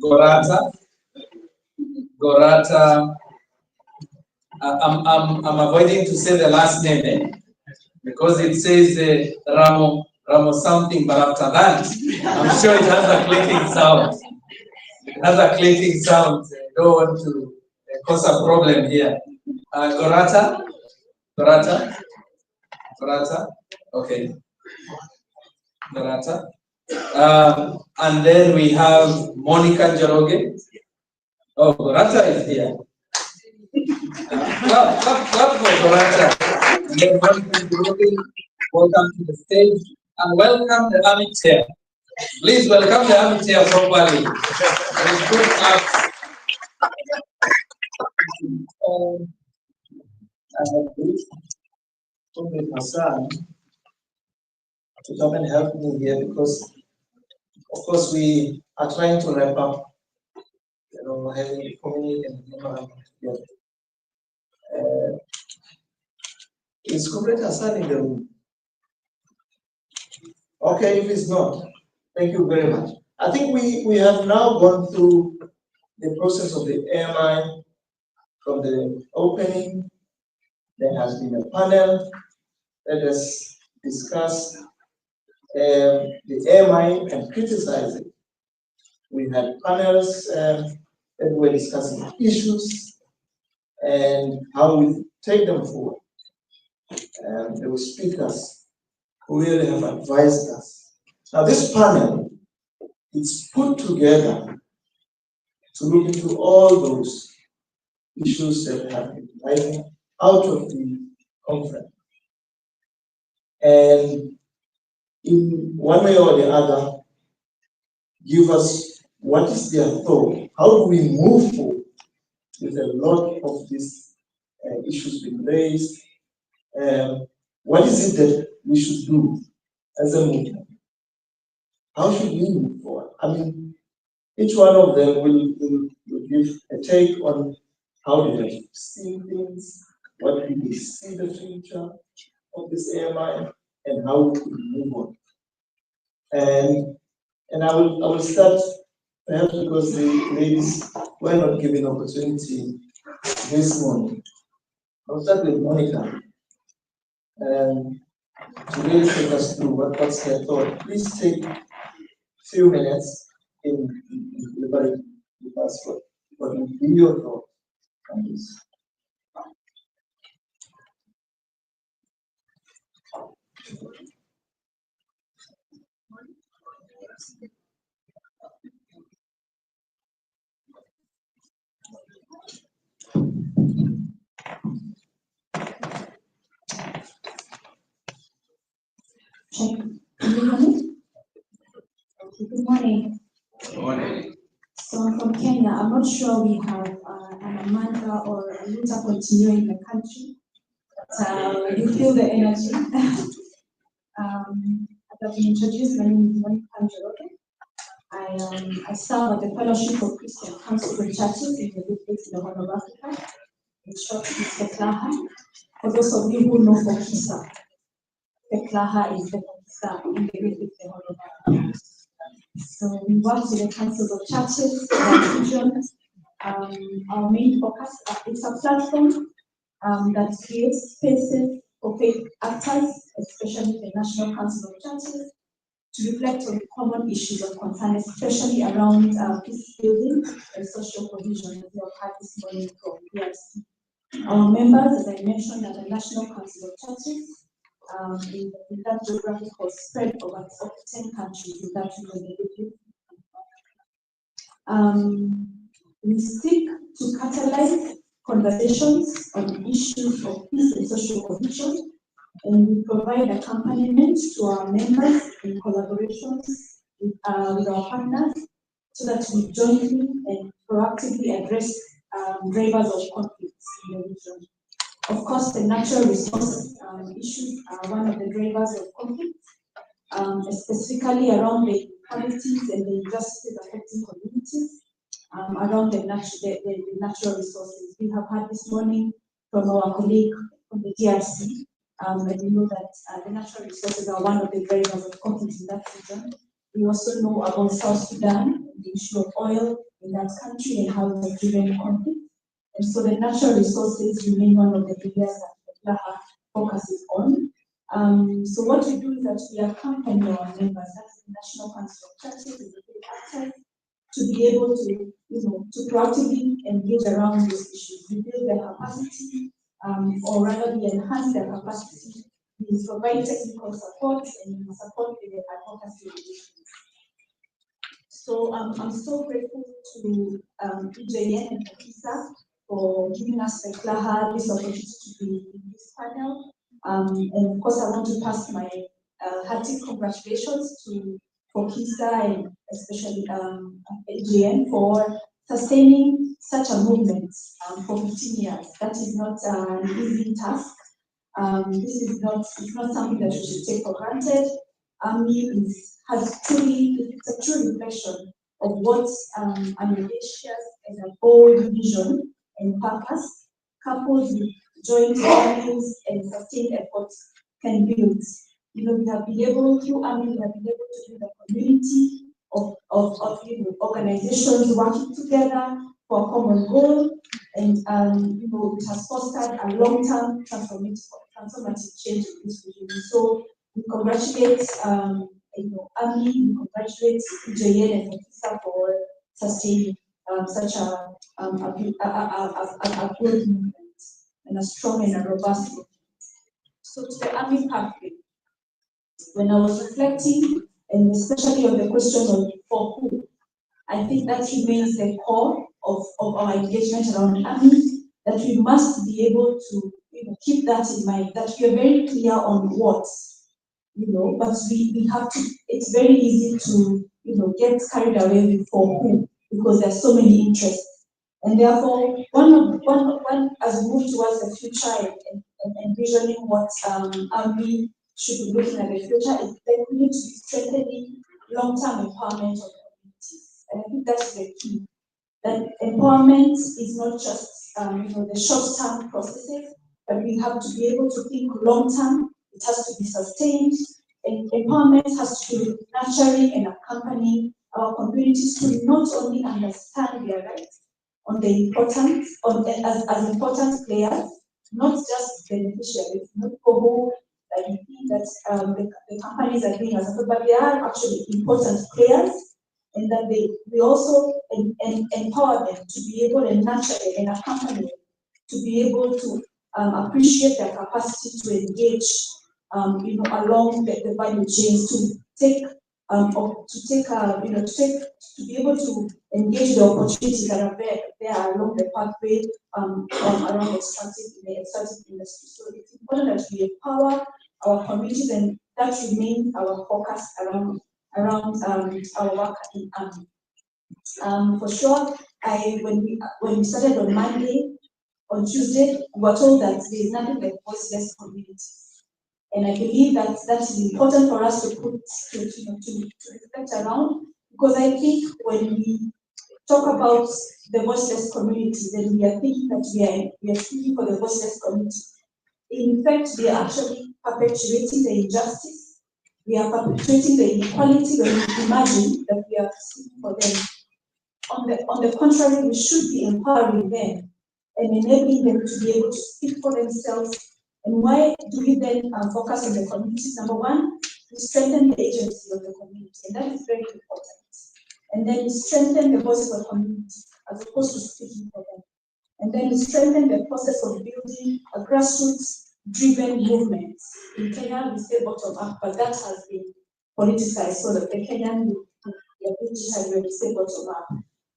Gorata. Gorata. I'm avoiding to say the last name because it says Ramo something, but after that, I'm sure it has a clicking sound. It has a clicking sound. I don't want to cause a problem here. Gorata. Okay. Gorata. And then we have Monica Njoroge. Oh, Gorata is here. Clap for Gorata. And then Monica Njoroge, welcome to the stage. And welcome the army chair. Please welcome the army chair properly. With good claps. Hassan to come and help me here because, of course, we are trying to wrap up, having a community and together. Is Comrade Hassan in the room? Okay, if it's not, thank you very much. I think we have now gone through the process of the AMI from the opening. There has been a panel that has discussed the AMI and criticized it. We had panels that were discussing issues and how we take them forward. There were speakers who really have advised us. Now this panel is put together to look into all those issues that have been rising out of the conference. And in one way or the other, give us what is their thought. How do we move forward with a lot of these issues being raised? What is it that we should do as a movement? How should we move forward? I mean, each one of them will give a take on how they see things, what do they see the future of this AMI, and how we move on. And I will start perhaps because the ladies were not given opportunity this morning. I'll start with Monica to really take us through what's their thought. Please take a few minutes in delivering with us what will be your thought on this. Good morning. Good morning. So I'm from Kenya. I'm not sure we have an Amanda or a Luther continuing in the country, but you feel the energy. I've been introduced, my name is Monica Njoroge. I serve at the Fellowship of Christian Councils and Churches in the District in the Horn of Africa. In short, it's Teklaha. For those of you who know Fokisa, Teklaha is the Fokisa in the District in the Horn of Africa. So we work with the councils of churches, the regions. Our main focus is a platform that creates spaces for faith actors, especially the National Council of Churches, to reflect on common issues of concern, especially around peace building and social cohesion, as we have had this morning from DRC. Our members, as I mentioned, are the National Council of Churches. In that geographical spread of 10 countries in that region. We seek to catalyze conversations on issues of peace and social cohesion, and we provide accompaniment to our members in collaborations with our partners so that we jointly and proactively address drivers of conflicts in the region. Of course, the natural resource issues are one of the drivers of conflict, specifically around the inequalities and the injustices affecting communities around the natural resources. We have heard this morning from our colleague from the DRC, and we know that the natural resources are one of the drivers of conflict in that region. We also know about South Sudan, the issue of oil in that country and how it has driven conflict. And so the natural resources remain one of the areas that the focuses on. So what we do is that we accompany our members, that's the National Council of Churches and the actors, to be able to, to proactively engage around these issues. We build their capacity, or rather we enhance their capacity. We provide technical support and support the advocacy relations. So I'm so grateful to EJN and Pakisa for giving us the CLAHA this opportunity to be in this panel. And of course, I want to pass my hearty congratulations to Pakisa and especially EJN for sustaining such a movement for 15 years. That is not an easy task. This is not something that we should take for granted. It's a true reflection of what an audacious and a bold vision and purpose, coupled with joint values and sustained efforts, can build. We have been able, through AMI, we have been able to build a community of organizations working together for a common goal, and it has fostered a long-term transformative change in this region. So we congratulate AMI, we congratulate EJN and Pakisa for sustaining such a good movement and a strong and a robust movement. So to the AMI pathway, when I was reflecting, and especially on the question of for who, I think that remains the core of our engagement around AMI, that we must be able to keep that in mind, that we are very clear on what, but we have to, it's very easy to, get carried away with for who, because there's so many interests. And therefore, one as we move towards the future and envisioning what AMI should be looking at the future, is that we need to be strengthening long-term empowerment of communities. And I think that's the key. That empowerment is not just the short-term processes, but we have to be able to think long-term. It has to be sustained, and empowerment has to be nurturing and accompanying our communities to not only understand their rights on the importance as important players, not just beneficiaries, not for who you think that the companies are doing as well, but they are actually important players, and that we also empower them to be able and nurture and accompany them, to be able to appreciate their capacity to engage, along the value chains, to be able to engage the opportunities that are there along the pathway around the extractive industry. So it's important that we empower our communities, and that remains our focus around our work in AMI. For sure, when we started on Monday, on Tuesday, we were told that there is nothing like voiceless communities. And I believe that is important for us to reflect around, because I think when we talk about the voiceless communities, then we are thinking that we are speaking for the voiceless community. In fact, we are actually perpetuating the injustice. We are perpetuating the inequality when we imagine that we are speaking for them. On the contrary, we should be empowering them and enabling them to be able to speak for themselves. And why do we then focus on the communities? Number one, we strengthen the agency of the community, and that is very important. And then we strengthen the voice of the community as opposed to speaking for them. And then we strengthen the process of building a grassroots-driven movement. In Kenya, we say bottom up, but that has been politicized, so that the Kenyan British has been say bottom up.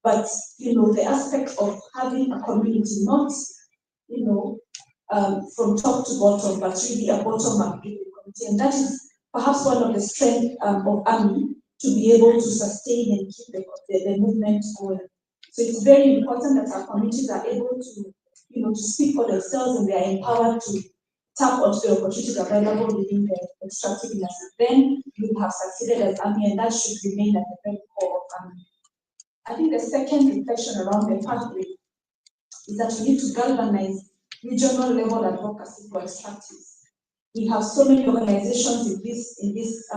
But the aspect of having a community, not from top to bottom, but really a bottom-up community, and that is perhaps one of the strengths of AMI, to be able to sustain and keep the movement going. So it's very important that our communities are able to to speak for themselves and they are empowered to tap onto the opportunities available within the extractive industry, then you have succeeded as AMI, and that should remain at the very core of AMI. I think the second reflection around the pathway is that we need to galvanize regional level advocacy for extractives. We have so many organizations in this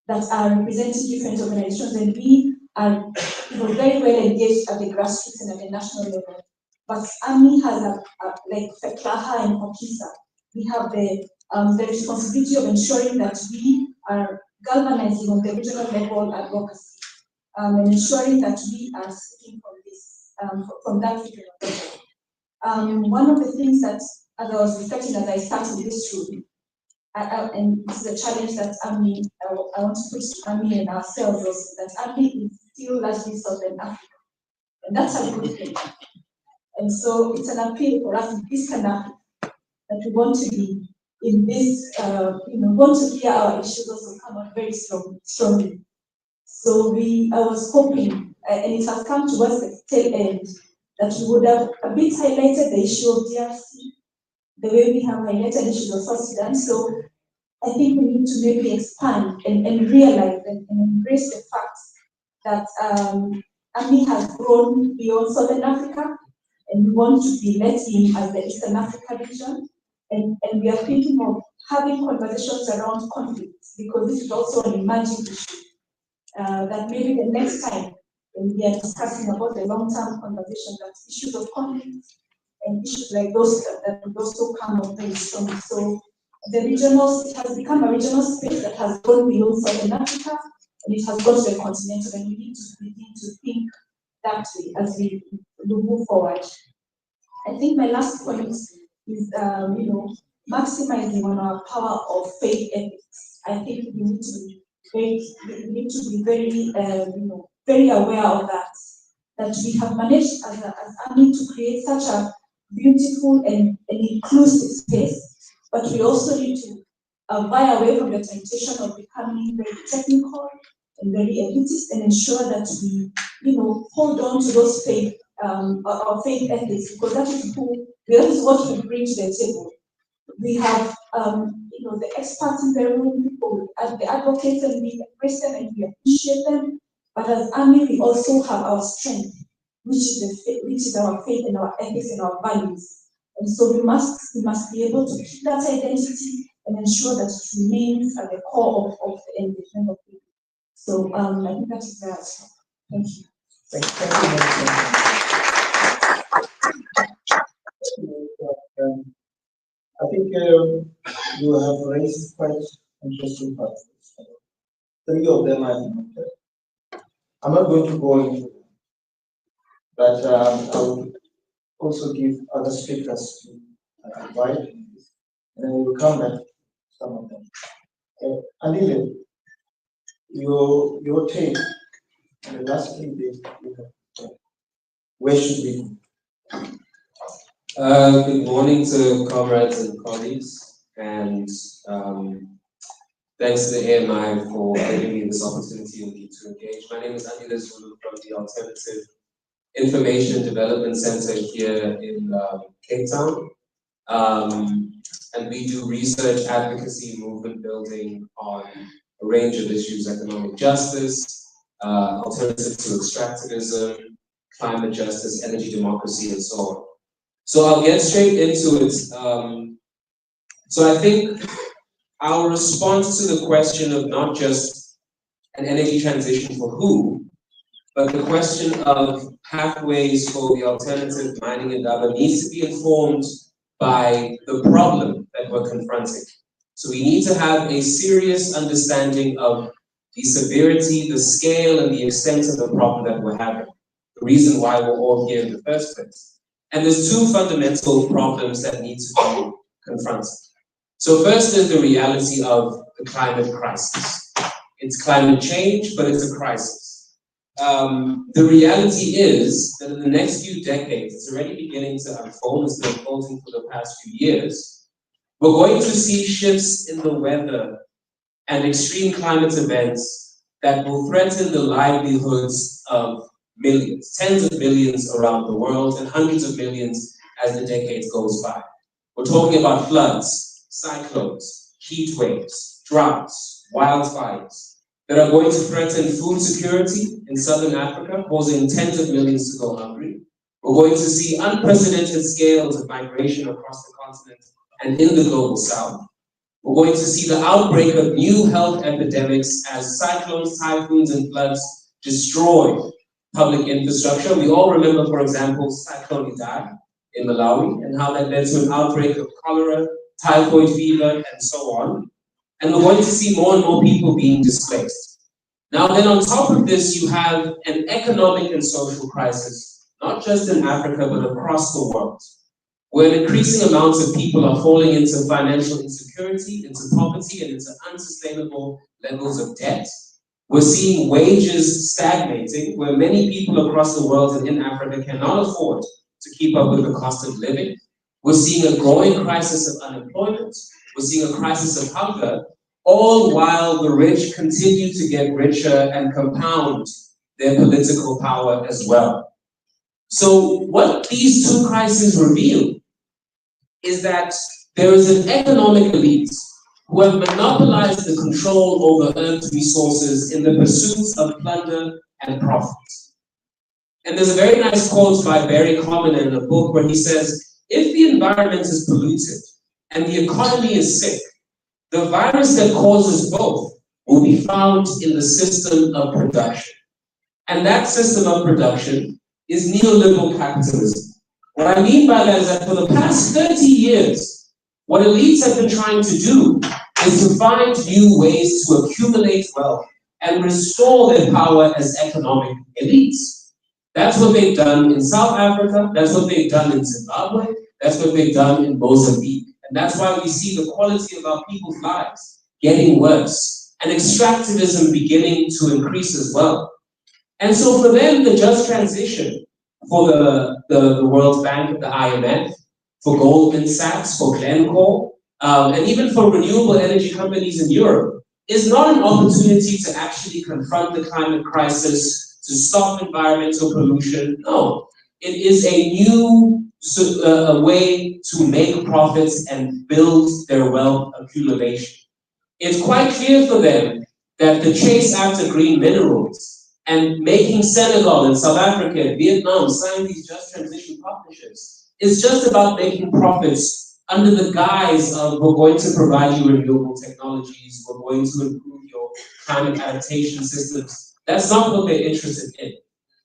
that are representing different organizations, and we are very well engaged at the grassroots and at the national level. But AMI has like FECLAHA and COKISA. We have the responsibility of ensuring that we are galvanizing on the regional level advocacy and ensuring that we are speaking from this, from that regional level. One of the things that, as I was reflecting as I sat in this room, and this is a challenge that I want to put to AMI and ourselves, was that AMI is still largely Southern Africa, and that's a good thing. And so it's an appeal for us in Eastern Africa that we want to be in this, want to hear our issues also come out very strongly. So I was hoping, and it has come towards the tail end, that we would have a bit highlighted the issue of DRC, the way we have highlighted issues of South Sudan. So I think we need to maybe expand and realize and embrace the fact that AMI has grown beyond Southern Africa, and we want to be let in as the Eastern Africa region. And we are thinking of having conversations around conflicts, because this is also an emerging issue. That maybe the next time when we are discussing about the long-term conversation, that issues of conflicts and issues like those that would also come up very strongly. So it has become a regional space that has gone beyond Southern Africa, and it has gone to the continental, and we need to begin to think that way as we move forward. I think my last point is, maximizing on our power of faith ethics. I think we need to be very, very aware of that we have managed as AMI to create such a beautiful and inclusive space, but we also need to buy away from the temptation of becoming very technical and very elitist, and ensure that we, hold on to those faith, our faith ethics, because that is what we bring to the table. We have, the experts in the room, people, the advocates, and we embrace them and we appreciate them. But as AMI, we also have our strength, which is our faith and our ethics and our values. And so we must be able to keep that identity and ensure that it remains at the core of the engagement of people. So I think that is where I stop. Thank you. Thank you. I think you have raised quite interesting points. 3 of them are noted. I'm not going to go into them, but I will also give other speakers to invite, and I will come back to some of them. Anile, your take on the last 3 days, where should we go? Good morning to comrades and colleagues, and thanks to the AMI for giving me this opportunity to engage. My name is Anila Zulu from the Alternative Information Development Center here in Cape Town. And we do research, advocacy, movement building on a range of issues: economic justice, alternative to extractivism, climate justice, energy democracy, and so on. So I'll get straight into it. So I think our response to the question of not just an energy transition for who, but the question of pathways for the alternative mining Indaba needs to be informed by the problem that we're confronting. So we need to have a serious understanding of the severity, the scale, and the extent of the problem that we're having, the reason why we're all here in the first place. And there's 2 fundamental problems that need to be confronted. So first is the reality of the climate crisis. It's climate change, but it's a crisis. The reality is that in the next few decades, it's already beginning to unfold, it's been unfolding for the past few years. We're going to see shifts in the weather and extreme climate events that will threaten the livelihoods of millions, tens of millions around the world, and hundreds of millions as the decades goes by. We're talking about floods, cyclones, heat waves, droughts, wildfires that are going to threaten food security in southern Africa, causing tens of millions to go hungry. We're going to see unprecedented scales of migration across the continent and in the global south. We're going to see the outbreak of new health epidemics as cyclones, typhoons, and floods destroy public infrastructure. We all remember, for example, Cyclone Indaba in Malawi and how that led to an outbreak of cholera, typhoid fever, and so on. And we're going to see more and more people being displaced. Now then, on top of this, you have an economic and social crisis, not just in Africa, but across the world, where increasing amounts of people are falling into financial insecurity, into poverty, and into unsustainable levels of debt. We're seeing wages stagnating, where many people across the world and in Africa cannot afford to keep up with the cost of living. We're seeing a growing crisis of unemployment. We're seeing a crisis of hunger, all while the rich continue to get richer and compound their political power as well. So what these two crises reveal is that there is an economic elite who have monopolized the control over earth's resources in the pursuit of plunder and profit. And there's a very nice quote by Barry Commoner in a book where he says, if the environment is polluted and the economy is sick, the virus that causes both will be found in the system of production. And that system of production is neoliberal capitalism. What I mean by that is that for the past 30 years, what elites have been trying to do is to find new ways to accumulate wealth and restore their power as economic elites. That's what they've done in South Africa, that's what they've done in Zimbabwe, that's what they've done in Mozambique. And that's why we see the quality of our people's lives getting worse and extractivism beginning to increase as well. And so for them, the just transition for the World Bank, the IMF, for Goldman Sachs, for Glencore, and even for renewable energy companies in Europe, is not an opportunity to actually confront the climate crisis, to stop environmental pollution. No, it is a new a way to make profits and build their wealth accumulation. It's quite clear for them that the chase after green minerals and making Senegal and South Africa and Vietnam sign these just transition partnerships is just about making profits under the guise of we're going to provide you renewable technologies, we're going to improve your climate adaptation systems. That's not what they're interested in.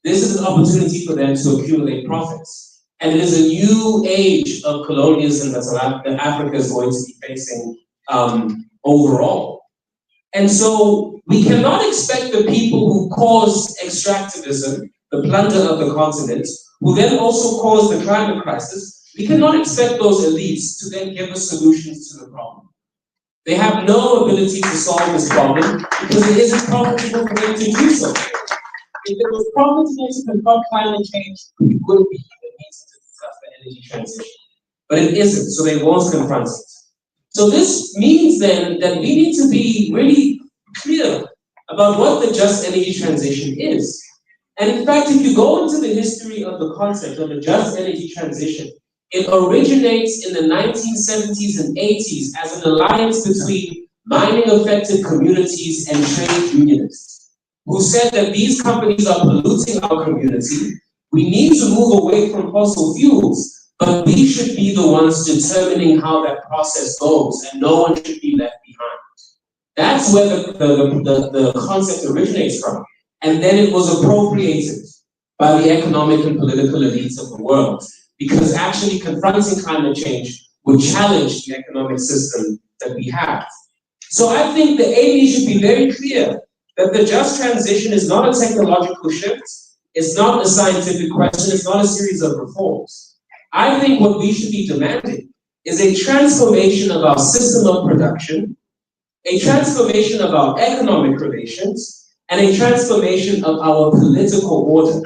This is an opportunity for them to accumulate profits. And it is a new age of colonialism that Africa is going to be facing overall. And so we cannot expect the people who cause extractivism, the plunder of the continent, who then also cause the climate crisis, we cannot expect those elites to then give us solutions to the problem. They have no ability to solve this problem because it isn't profitable for them to do so. If it was profitable to confront climate change, we wouldn't be even needing to discuss the energy transition. But it isn't, so they won't confront it. So this means then that we need to be really clear about what the just energy transition is. And in fact, if you go into the history of the concept of the just energy transition, it originates in the 1970s and 80s as an alliance between mining-affected communities and trade unionists, who said that these companies are polluting our community. We need to move away from fossil fuels, but we should be the ones determining how that process goes, and no one should be left behind. That's where the concept originates from. And then it was appropriated by the economic and political elites of the world, because actually confronting climate change would challenge the economic system that we have. So I think the AD should be very clear that the just transition is not a technological shift, it's not a scientific question, it's not a series of reforms. I think what we should be demanding is a transformation of our system of production, a transformation of our economic relations, and a transformation of our political order.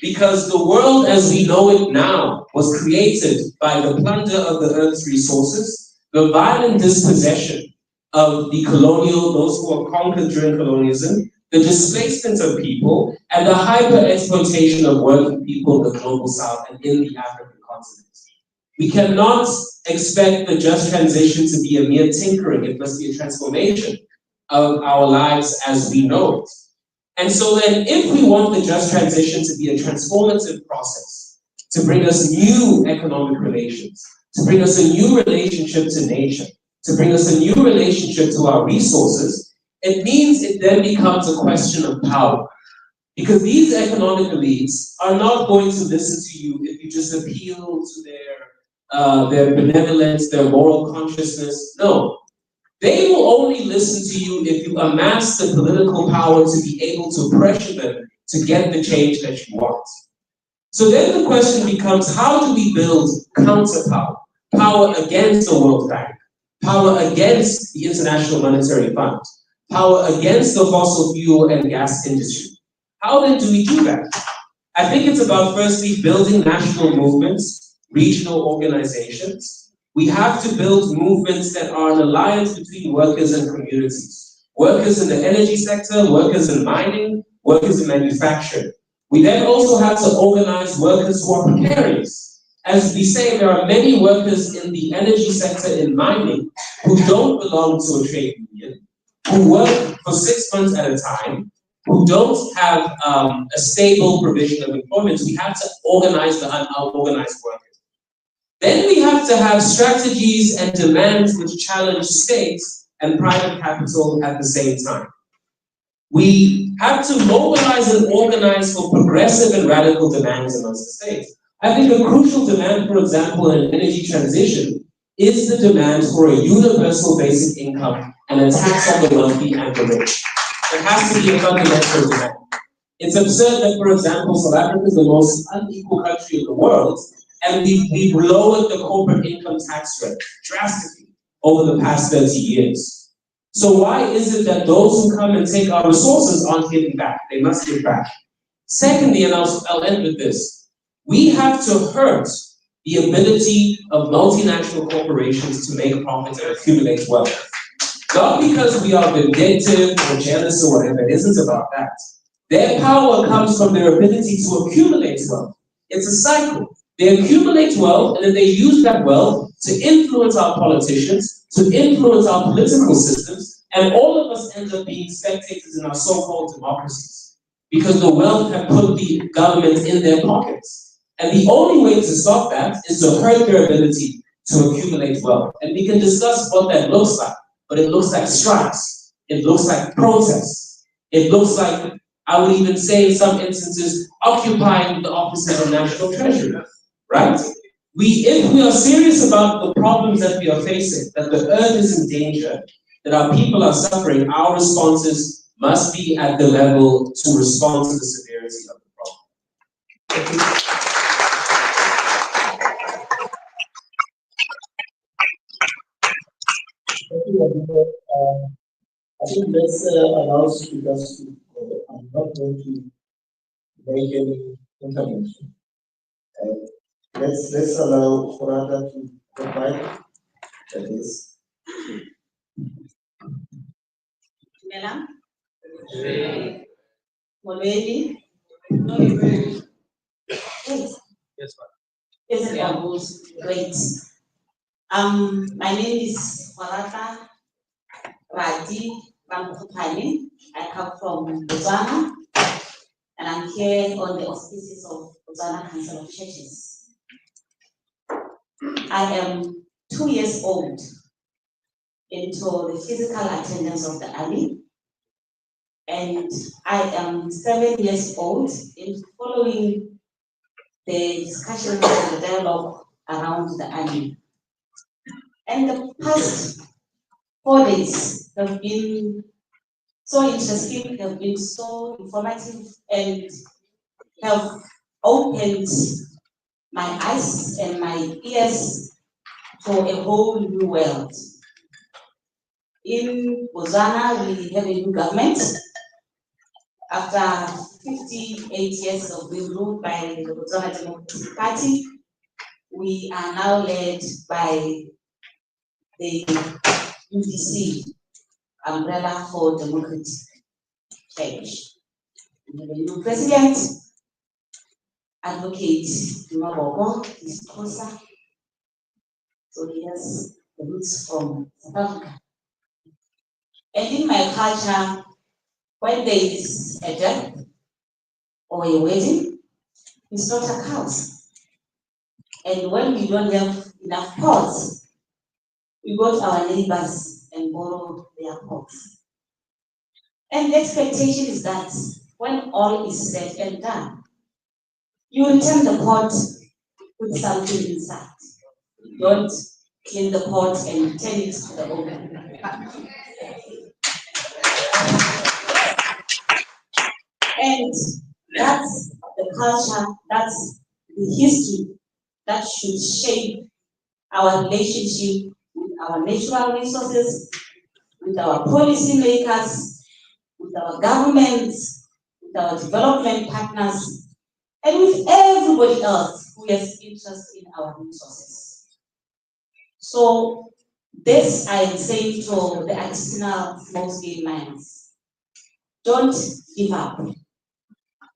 Because the world as we know it now was created by the plunder of the earth's resources, the violent dispossession of the colonial, those who were conquered during colonialism, the displacement of people, and the hyper-exploitation of working people in the global south and in the African continent. We cannot expect the just transition to be a mere tinkering. It must be a transformation of our lives as we know it. And so then, if we want the just transition to be a transformative process, to bring us new economic relations, to bring us a new relationship to nature, to bring us a new relationship to our resources, it means it then becomes a question of power. Because these economic elites are not going to listen to you if you just appeal to their benevolence, their moral consciousness. No. They will only listen to you if you amass the political power to be able to pressure them to get the change that you want. So then the question becomes, how do we build counterpower? Power against the World Bank, power against the International Monetary Fund, power against the fossil fuel and gas industry. How then do we do that? I think it's about firstly building national movements, regional organizations. We have to build movements that are an alliance between workers and communities. Workers in the energy sector, workers in mining, workers in manufacturing. We then also have to organize workers who are precarious. As we say, there are many workers in the energy sector in mining who don't belong to a trade union, who work for 6 months at a time, who don't have a stable provision of employment. We have to organize the unorganized workers. Then we have to have strategies and demands which challenge states and private capital at the same time. We have to mobilize and organize for progressive and radical demands amongst the states. I think a crucial demand, for example, in energy transition is the demand for a universal basic income and a tax on the wealthy and the rich. There has to be a fundamental demand. It's absurd that, for example, South Africa is the most unequal country in the world, and we've lowered the corporate income tax rate drastically over the past 30 years. So why is it that those who come and take our resources aren't giving back? They must give back. Secondly, and I'll end with this, we have to hurt the ability of multinational corporations to make profits and accumulate wealth. Not because we are vindictive or jealous or whatever, it isn't about that. Their power comes from their ability to accumulate wealth. It's a cycle. They accumulate wealth, and then they use that wealth to influence our politicians, to influence our political systems, and all of us end up being spectators in our so-called democracies, because the wealth have put the government in their pockets. And the only way to stop that is to hurt their ability to accumulate wealth. And we can discuss what that looks like, but it looks like strikes, it looks like protests, it looks like, I would even say in some instances, occupying the offices of National Treasury. Right? If we are serious about the problems that we are facing, that the earth is in danger, that our people are suffering, our responses must be at the level to respond to the severity of the problem. Thank you. I think let's allow speakers to go. I'm not going to make any intervention. Let's allow Furada to provide this. Mela? Molweni? No, you will. Yes. Yes, ma'am. Yes, it goes. Great. My name is Farata Raji Ramkutani. I come from Botswana, and I'm here on the auspices of Botswana Council of Churches. I am 2 years old into the physical attendance of the army, and I am 7 years old in following the discussions and the dialogue around the army. And the past 4 days have been so interesting, have been so informative, and have opened my eyes and my ears to a whole new world. In Botswana, we have a new government. After 58 years of being ruled by the Botswana Democratic Party, we are now led by the UDC, Umbrella for Democratic Change. We have a new president, Advocate Maboko Isikosa, So he has the roots from South Africa. And in my culture, when there is a death or a wedding, we slaughter cows. And when we don't have enough pots, we go to our neighbors and borrow their pots. And the expectation is that when all is said and done, you return the pot with something inside. Don't clean the pot and turn it to the oven. And that's the culture, that's the history that should shape our relationship with our natural resources, with our policy makers, with our governments, with our development partners, and with everybody else who has interest in our resources. So this I am saying to the artisanal small-scale miners. Don't give up.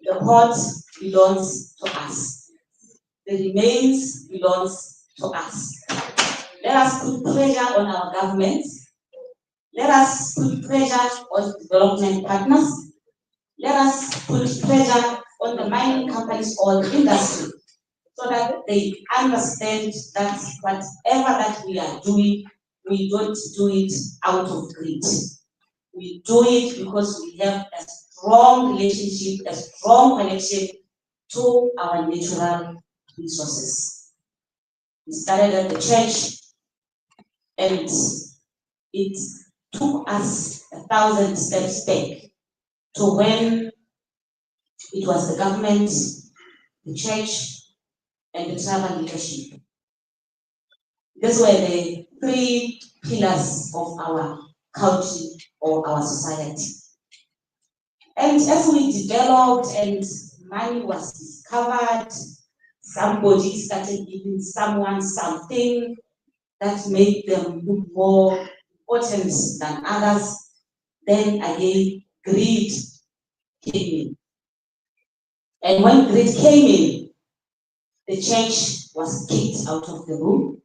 The pot belongs to us. The remains belongs to us. Let us put pressure on our governments. Let us put pressure on development partners. Let us put pressure on the mining companies or the industry so that they understand that whatever that we are doing, we don't do it out of greed. We do it because we have a strong relationship, a strong connection to our natural resources. We started at the church, and it took us 1,000 steps back to when it was the government, the church, and the tribal leadership. These were the three pillars of our country or our society. And as we developed and money was discovered, somebody started giving someone something that made them look more important than others. Then again, greed came in. And when greed came in, the church was kicked out of the room,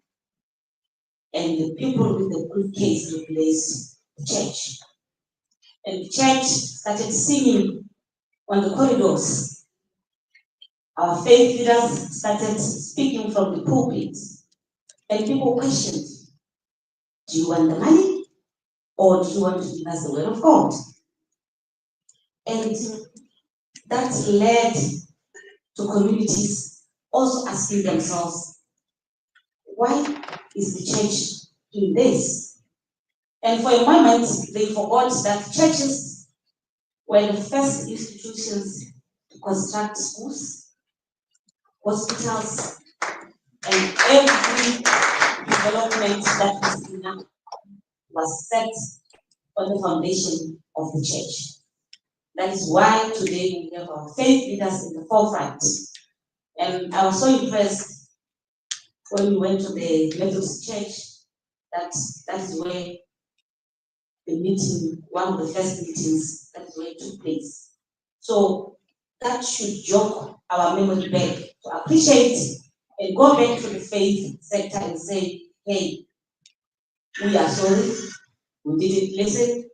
and the people with the briefcase replaced the church. And the church started singing on the corridors. Our faith leaders started speaking from the pulpit, and people questioned, do you want the money, or do you want to give us the word of God? And that led to communities also asking themselves, why is the church doing this? And for a moment, they forgot that churches were the first institutions to construct schools, hospitals, and every development that was done was set on the foundation of the church. That is why today we have our faith leaders in the forefront. And I was so impressed when we went to the Methodist Church that is where the meeting, one of the first meetings, that is where it took place. So that should jog our memory back to appreciate and go back to the faith sector and say, hey, we are sorry, we didn't listen,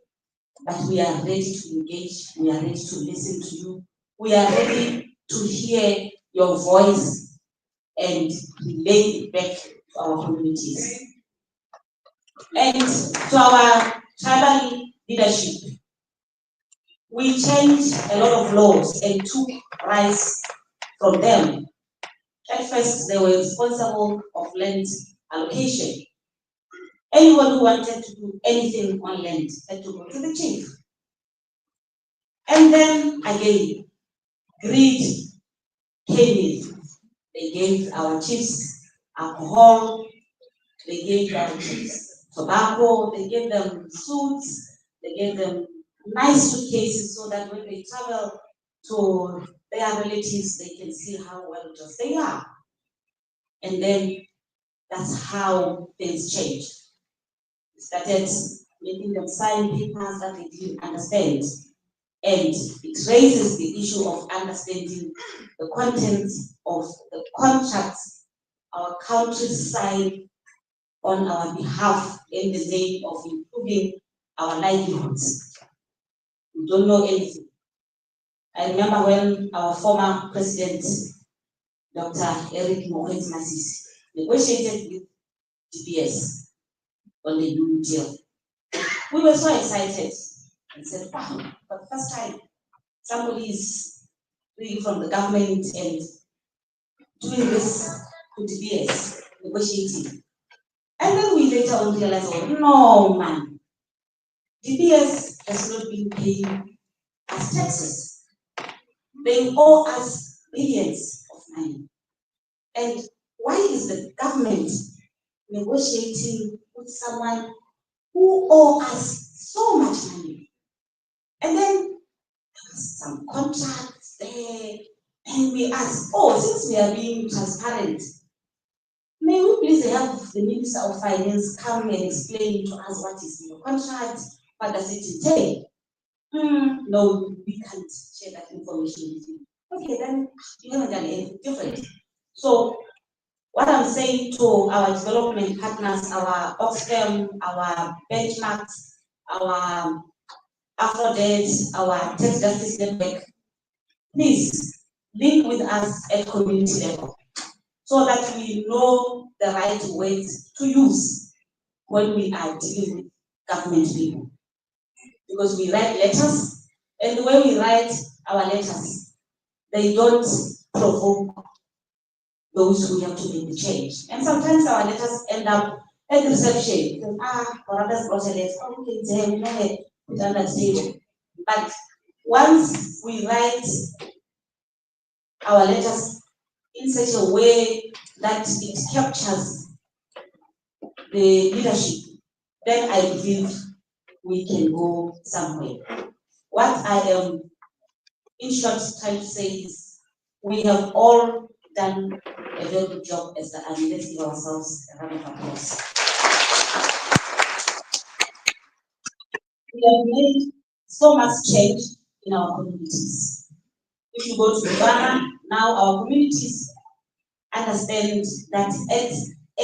but we are ready to engage, we are ready to listen to you, we are ready to hear your voice and relay it back to our communities. And to our tribal leadership, we changed a lot of laws and took rights from them. At first, they were responsible of land allocation. Anyone who wanted to do anything on land had to go to the chief. And then again, greed came in. They gave our chiefs alcohol, they gave our chiefs tobacco, they gave them suits, they gave them nice suitcases so that when they travel to their relatives, they can see how well dressed they are. And then that's how things changed. We started making them sign papers that they didn't understand. And it raises the issue of understanding the content of the contracts our countries sign on our behalf in the name of improving our livelihoods. We don't know anything. I remember when our former president, Dr. Eric Mohamed Masisi, negotiated with DBS on the new deal. We were so excited and said, wow, for the first time, somebody is really from the government and doing this with DBS, negotiating. And then we later on realized, oh, no, man, DBS has not been paying us taxes. They owe us billions of money. And why is the government negotiating with someone who owe us so much money? And then there was some contracts there, and we asked, oh, since we are being transparent, may we please have the Minister of Finance come and explain to us what is in your contract, what does it entail? No, we can't share that information with you. Okay, then you haven't done anything different. So what I'm saying to our development partners, our Oxfam, our benchmarks, our Afrodebt, our Tax Justice Network, please link with us at community level so that we know the right words to use when we are dealing with government people. Because we write letters, and the way we write our letters, they don't provoke those who have to make the change. And sometimes our letters end up at the reception. Baradas brought a letter, okay, it's here, we know it, put on the table. But once we write our letters in such a way that it captures the leadership, then I believe we can go somewhere. What I am, in short, trying to say is we have all done a very good job as the army. Let's give ourselves a round of applause. We have made so much change in our communities. If you go to Ghana, now our communities understand that at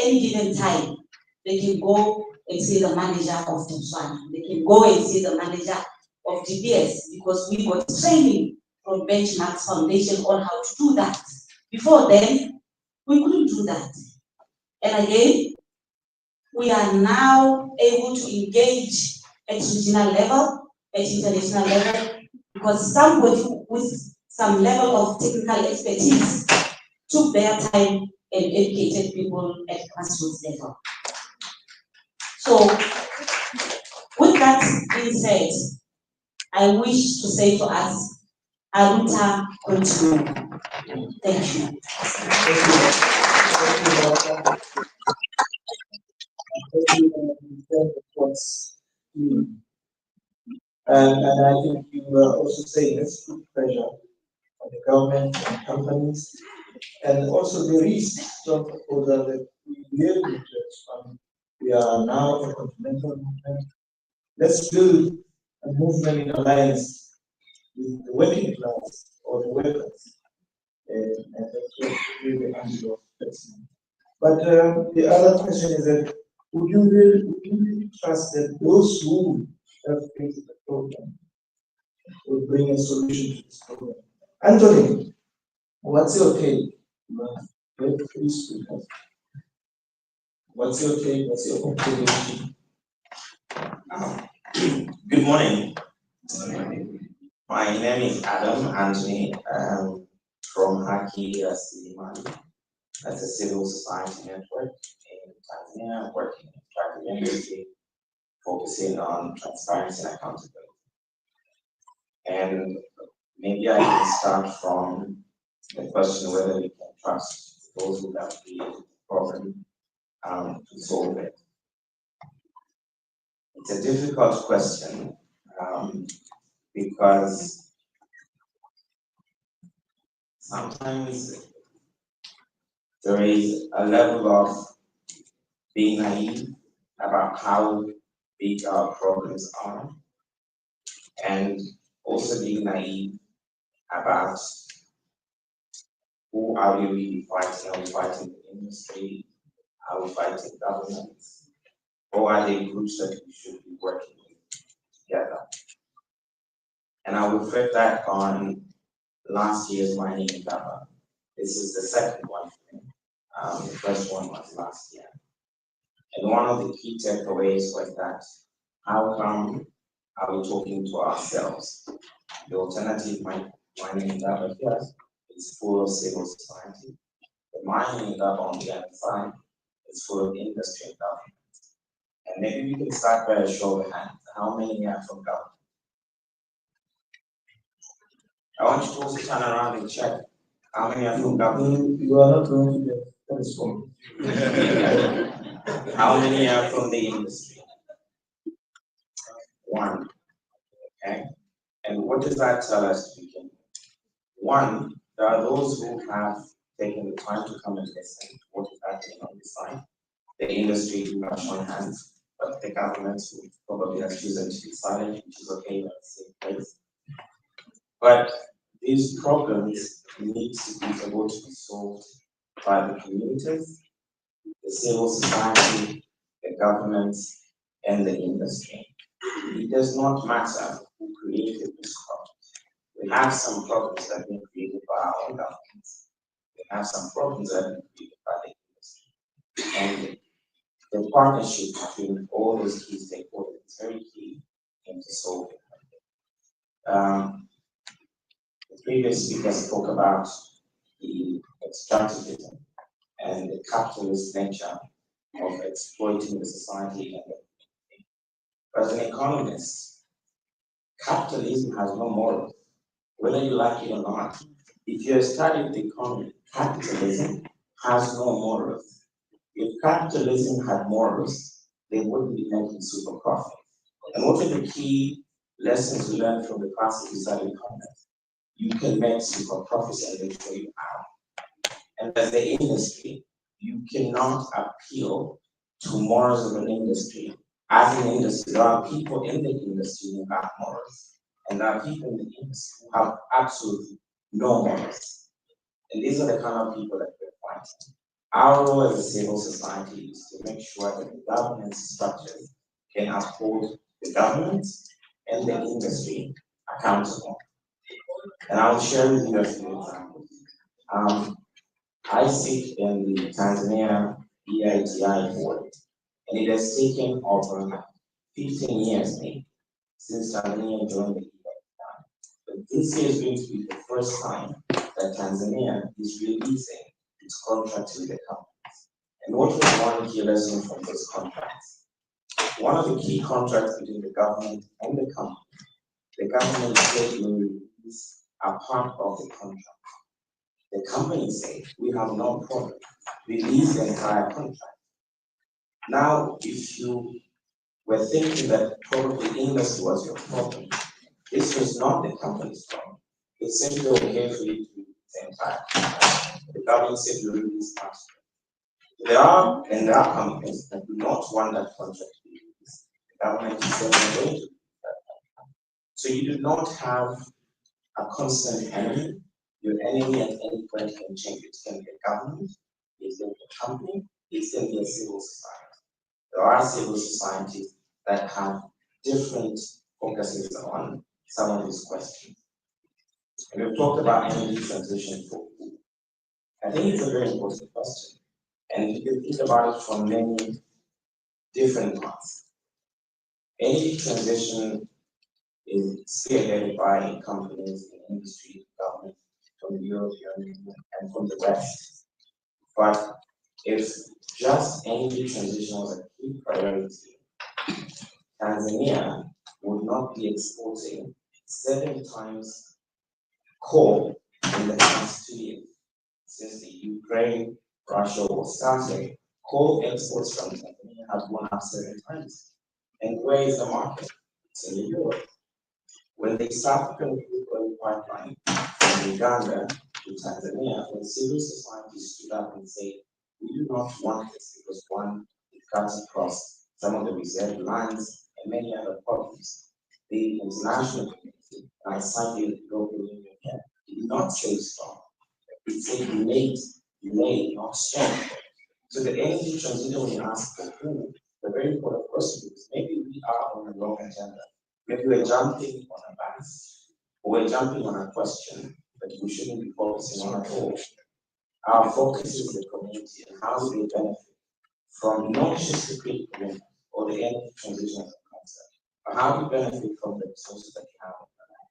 any given time, they can go and see the manager of Botswana. They can go and see the manager of DBS because we got training from Benchmarks Foundation on how to do that. Before then, we couldn't do that. And again, we are now able to engage at regional level, at international level, because somebody with some level of technical expertise took their time and educated people at grassroots level. So, with that being said, I wish to say to us, Aruta continue. Thank you. And I think you were also saying let's put pressure on the government and companies, and also the risks of that we really need to expand. We are now a continental movement. Let's build a movement in alliance with the working class or the workers, and that's what really angle of person. But the other question is that would you really trust that those who have created the problem will bring a solution to this problem? Anthony, what's your take? What's your take? What's your observation? Good morning. My name is Adam Anthony from Haki Rasilimali. That's a civil society network in Tanzania, working in private industry, focusing on transparency and accountability. And maybe I can start from the question whether we can trust those who have created the problem to solve it. It's a difficult question because sometimes there is a level of being naive about how big our problems are, and also being naive about who are we really fighting. Are we fighting the industry? Are we fighting governments? Or are they groups that we should be working with together? And I will reflect that on last year's mining in Indaba. This is the second one for me. The first one was last year. And one of the key takeaways was that how come are we talking to ourselves? The alternative mining in Indaba here is full of civil society. The mining in Indaba on the other side is full of industry and government. And maybe we can start by a show of hands. How many are from government? I want you to also turn around and check how many are from government. You are not going to get that response. How many are from the industry? One. Okay. And what does that tell us to begin with? One, there are those who have taken the time to come and listen to what is happening on this side. The industry do not show hands, but the governments who probably have chosen to be silent, which is okay, that's the same place. But these problems need to be able to be solved by the communities, the civil society, the governments, and the industry. It does not matter who created this problem. We have some problems that have been created by our own governments. We have some problems that have been created by the industry. And the partnership between all those key stakeholders is very key into solving it. The previous speaker spoke about the extractivism and the capitalist nature of exploiting the society and the community. But as an economist, capitalism has no morals, whether you like it or not. If you have studied the economy, capitalism has no morals. If capitalism had morals, they wouldn't be making super profit. And what are the key lessons we learned from the classes we studied economics? You can make super profits and make sure you have. And as the industry, you cannot appeal to morals of an industry. As an industry, there are people in the industry who have morals, and there are people in the industry who have absolutely no morals. And these are the kind of people that we're fighting. Our role as a civil society is to make sure that the governance structures can uphold the government and the industry accountable. And I'll share with you a few examples. I sit in the Tanzania EITI board, and it has taken over 15 years maybe since Tanzania joined the EITI. But this year is going to be the first time that Tanzania is releasing its contract with the companies. And what was one key lesson from those contracts? One of the key contracts between the government and the government said will release a part of the contract. The company said, we have no problem, release the entire contract. Now, if you were thinking that probably industry was your problem, this was not the company's problem. It's simply okay for you to release the entire contract. The government said you release part. There are companies that do not want that contract to be released. The government is saying they're going to release that contract. So you do not have a constant enemy. Your enemy at any point can change. It can be a government, it can be a company, it can be a civil society. There are civil societies that have different focuses on some of these questions. And we've talked about energy transition for food. I think it's a very important question. And you can think about it from many different parts. Energy transition is spearheaded by companies in industry, government, from the European Union and from the West. But if just energy transition was a key priority, Tanzania would not be exporting 7 times coal in the past 2 years. Since the Ukraine-Russia war started, coal exports from Tanzania have gone up 7 times. And where is the market? It's in Europe. When the East African crude pipeline from Uganda to Tanzania, when civil society stood up and said, we do not want this because one, it cuts across some of the reserved lands and many other problems. The international community, and I cite the European Union here, did not say strong. It said delayed, not strong. So the energy transition we ask for who, the very important question is maybe we are on the wrong agenda. Maybe we're jumping on a bus, or we're jumping on a question that we shouldn't be focusing on at all. Our focus is the community and how do they benefit from not just the critical minerals or the energy transition as a concept, but how do they benefit from the resources that you have in the land?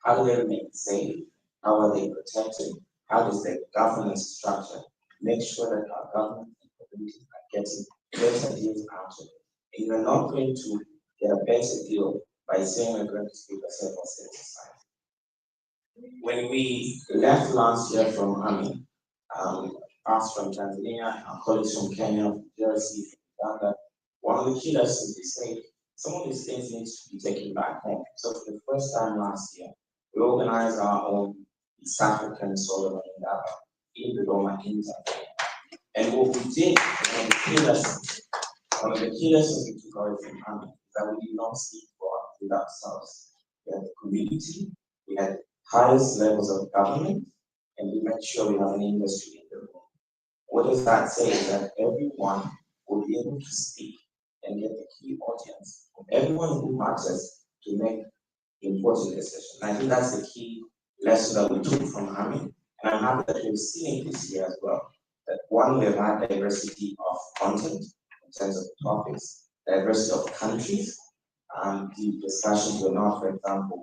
How do they remain safe? How are they protected? How does the governance structure make sure that our government and communities are getting better deals out of it? And you're not going to get a better deal by saying we're going to speak a civil society. When we left last year from Army, us from Tanzania, our colleagues from Kenya, from Jersey, from Uganda, one of the key lessons we say, some of these things need to be taken back home. So for the first time last year, we organized our own East African Solar and Indaba in Dodoma, in Tanzania. And what we did, one of the key lessons we took away from Army is that we did not speak with ourselves. We had the community, we had highest levels of government, and we made sure we have an industry in the room. What does that say? Is that everyone will be able to speak and get the key audience of everyone who matters to make important decisions. And I think that's the key lesson that we took from Army, and I'm happy that we've seen it this year as well. That one, we've had diversity of content in terms of topics, diversity of countries. The discussions were not, for example,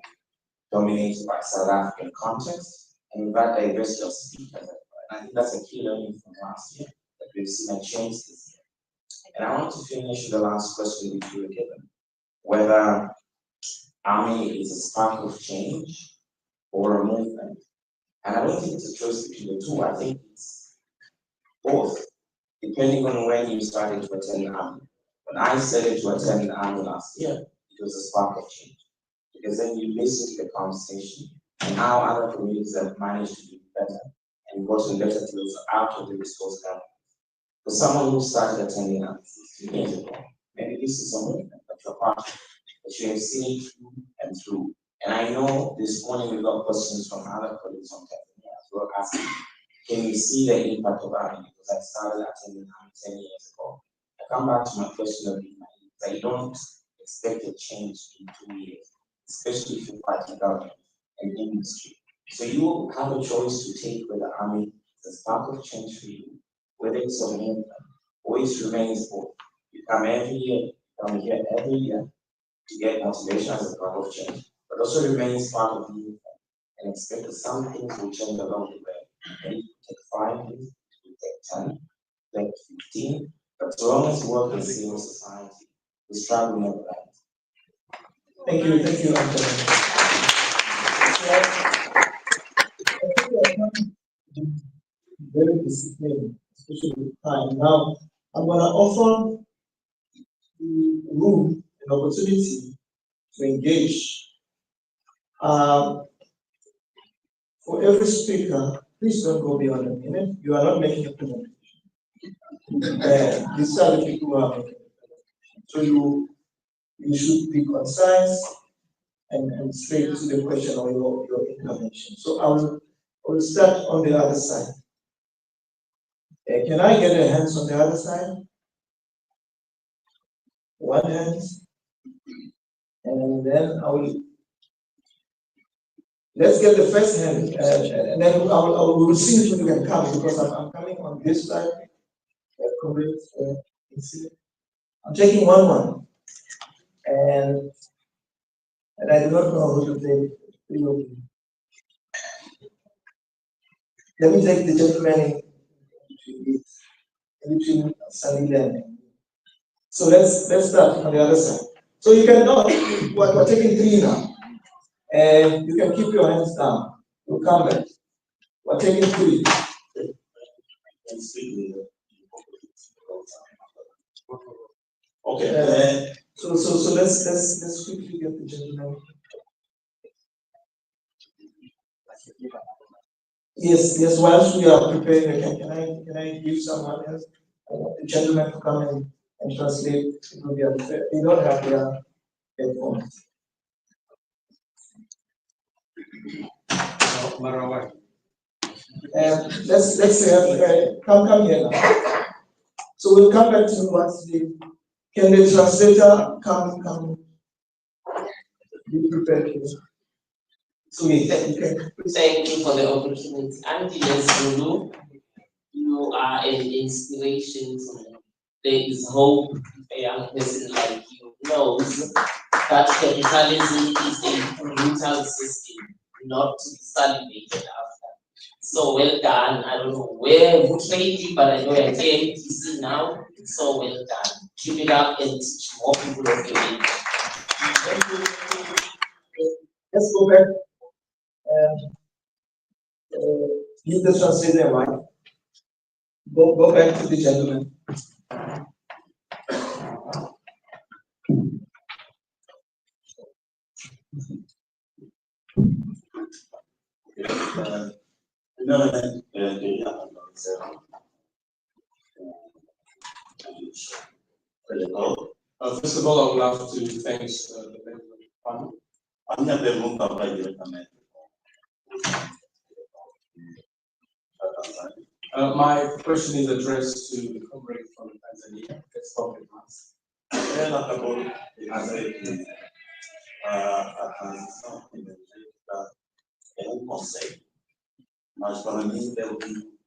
dominated by South African context, and we've had diversity of speakers. And I think that's a key learning from last year, that we've seen a change this year. And I want to finish with the last question which we were given, whether Army is a spark of change or a movement. And I don't think it's a choice between the two. I think it's both, depending on when you started to attend Army. When I started to attend Army last year, it was a spark of change. Because then you listen to the conversation and how other communities have managed to do better and gotten better deals out of the resource government. For someone who started attending Army 16 years ago, maybe this is a movement that you're part of, that you have seen it through and through. And I know this morning we got questions from other colleagues from Tanzania as well, asking, can you see the impact of Army? Because I started attending Army 10 years ago. I come back to my question of being naive. I don't expect a change in 2 years, especially if you're fighting government and industry. So you have a choice to take whether Army is a spark of change for you, whether it's a movement, or it remains both. You come every year, come here every year to get motivation as a spark of change, but also remains part of the movement and expect that some things will change along the way. And it will take 5 years, it will take 10, take 15, but as long as you work in civil society, the struggle never ends. Thank you, Anthony. Very disciplined, especially with time. Now, I'm going to offer the room an opportunity to engage. For every speaker, please don't go beyond a minute. You are not making a presentation. These are the people who are making a presentation. So you should be concise and straight to the question of your intervention. So I will start on the other side. Can I get a hands on the other side? One hand. And then let's get the first hand, and then we will see if you can come, because I'm coming on this side. I'm taking one, and I do not know who to take. Let me take the gentleman in between Sunny and. So let's start on the other side. So you can know we're taking 3 now, and you can keep your hands down. We'll come back. We're taking 3. Okay. So let's quickly get the gentleman. Yes. Whilst we are preparing, can I give someone else, the gentleman, to come and translate? It will be unfair. They don't have their headphones. Let's say, come here now. So we'll come back to you once can the translator come be prepared here? So thank you for the opportunity. Auntie Zulu, you are an inspiration to me. There is hope. A young person like you knows that capitalism is a brutal system, not to be celebrated after. So well done. I don't know who trained you, but I know you're KMTC now. So well done. Keep it up and teach more people of your age. Thank you. Let's go back. Leave the translator mind. Go back to the gentleman. First of all, I would love to thank the panel. A minha pergunta vai diretamente. My question is addressed to the comrade from Tanzania. Let's talk at once. Ela acabou de dizer que a transição energética é conceito, mas para mim é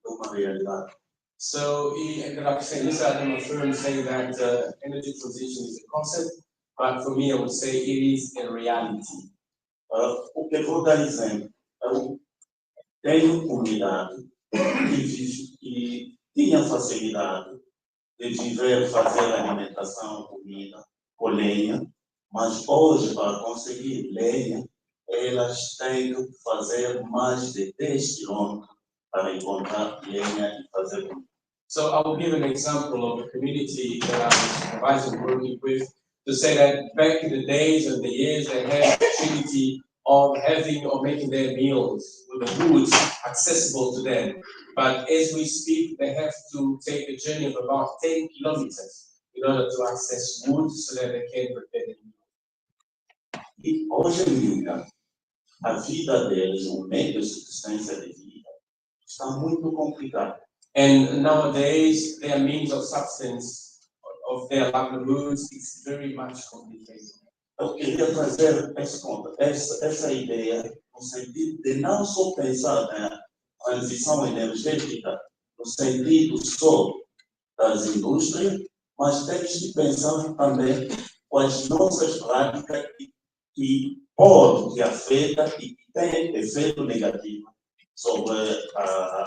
uma realidade. So he ended up saying, this Adam affirmed saying that energy transition is a concept, but for me I would say it is a reality. O que eu vou dar exemplo, eu tenho comunidade que tinha facilidade de viver, fazer alimentação, comida, com lenha, mas hoje para conseguir lenha, elas têm que fazer mais de 10 quilômetros para encontrar lenha e fazer comida. So I will give an example of a community that I was supervising working with to say that back in the days and the years they had the opportunity of having or making their meals with the foods accessible to them. But as we speak, they have to take a journey of about 10 kilometers in order to access wood so that they can prepare the meal. E hoje em dia, a vida deles, o meio de subsistência de vida, está muito complicado. And nowadays, their means of substance of their livelihoods is very much complicated. Eu queria trazer essa ideia no sentido de não só pensar na transição energética, no sentido só das indústrias, mas temos de pensar também com as nossas práticas que podem, afetam e que têm efeito negativo sobre a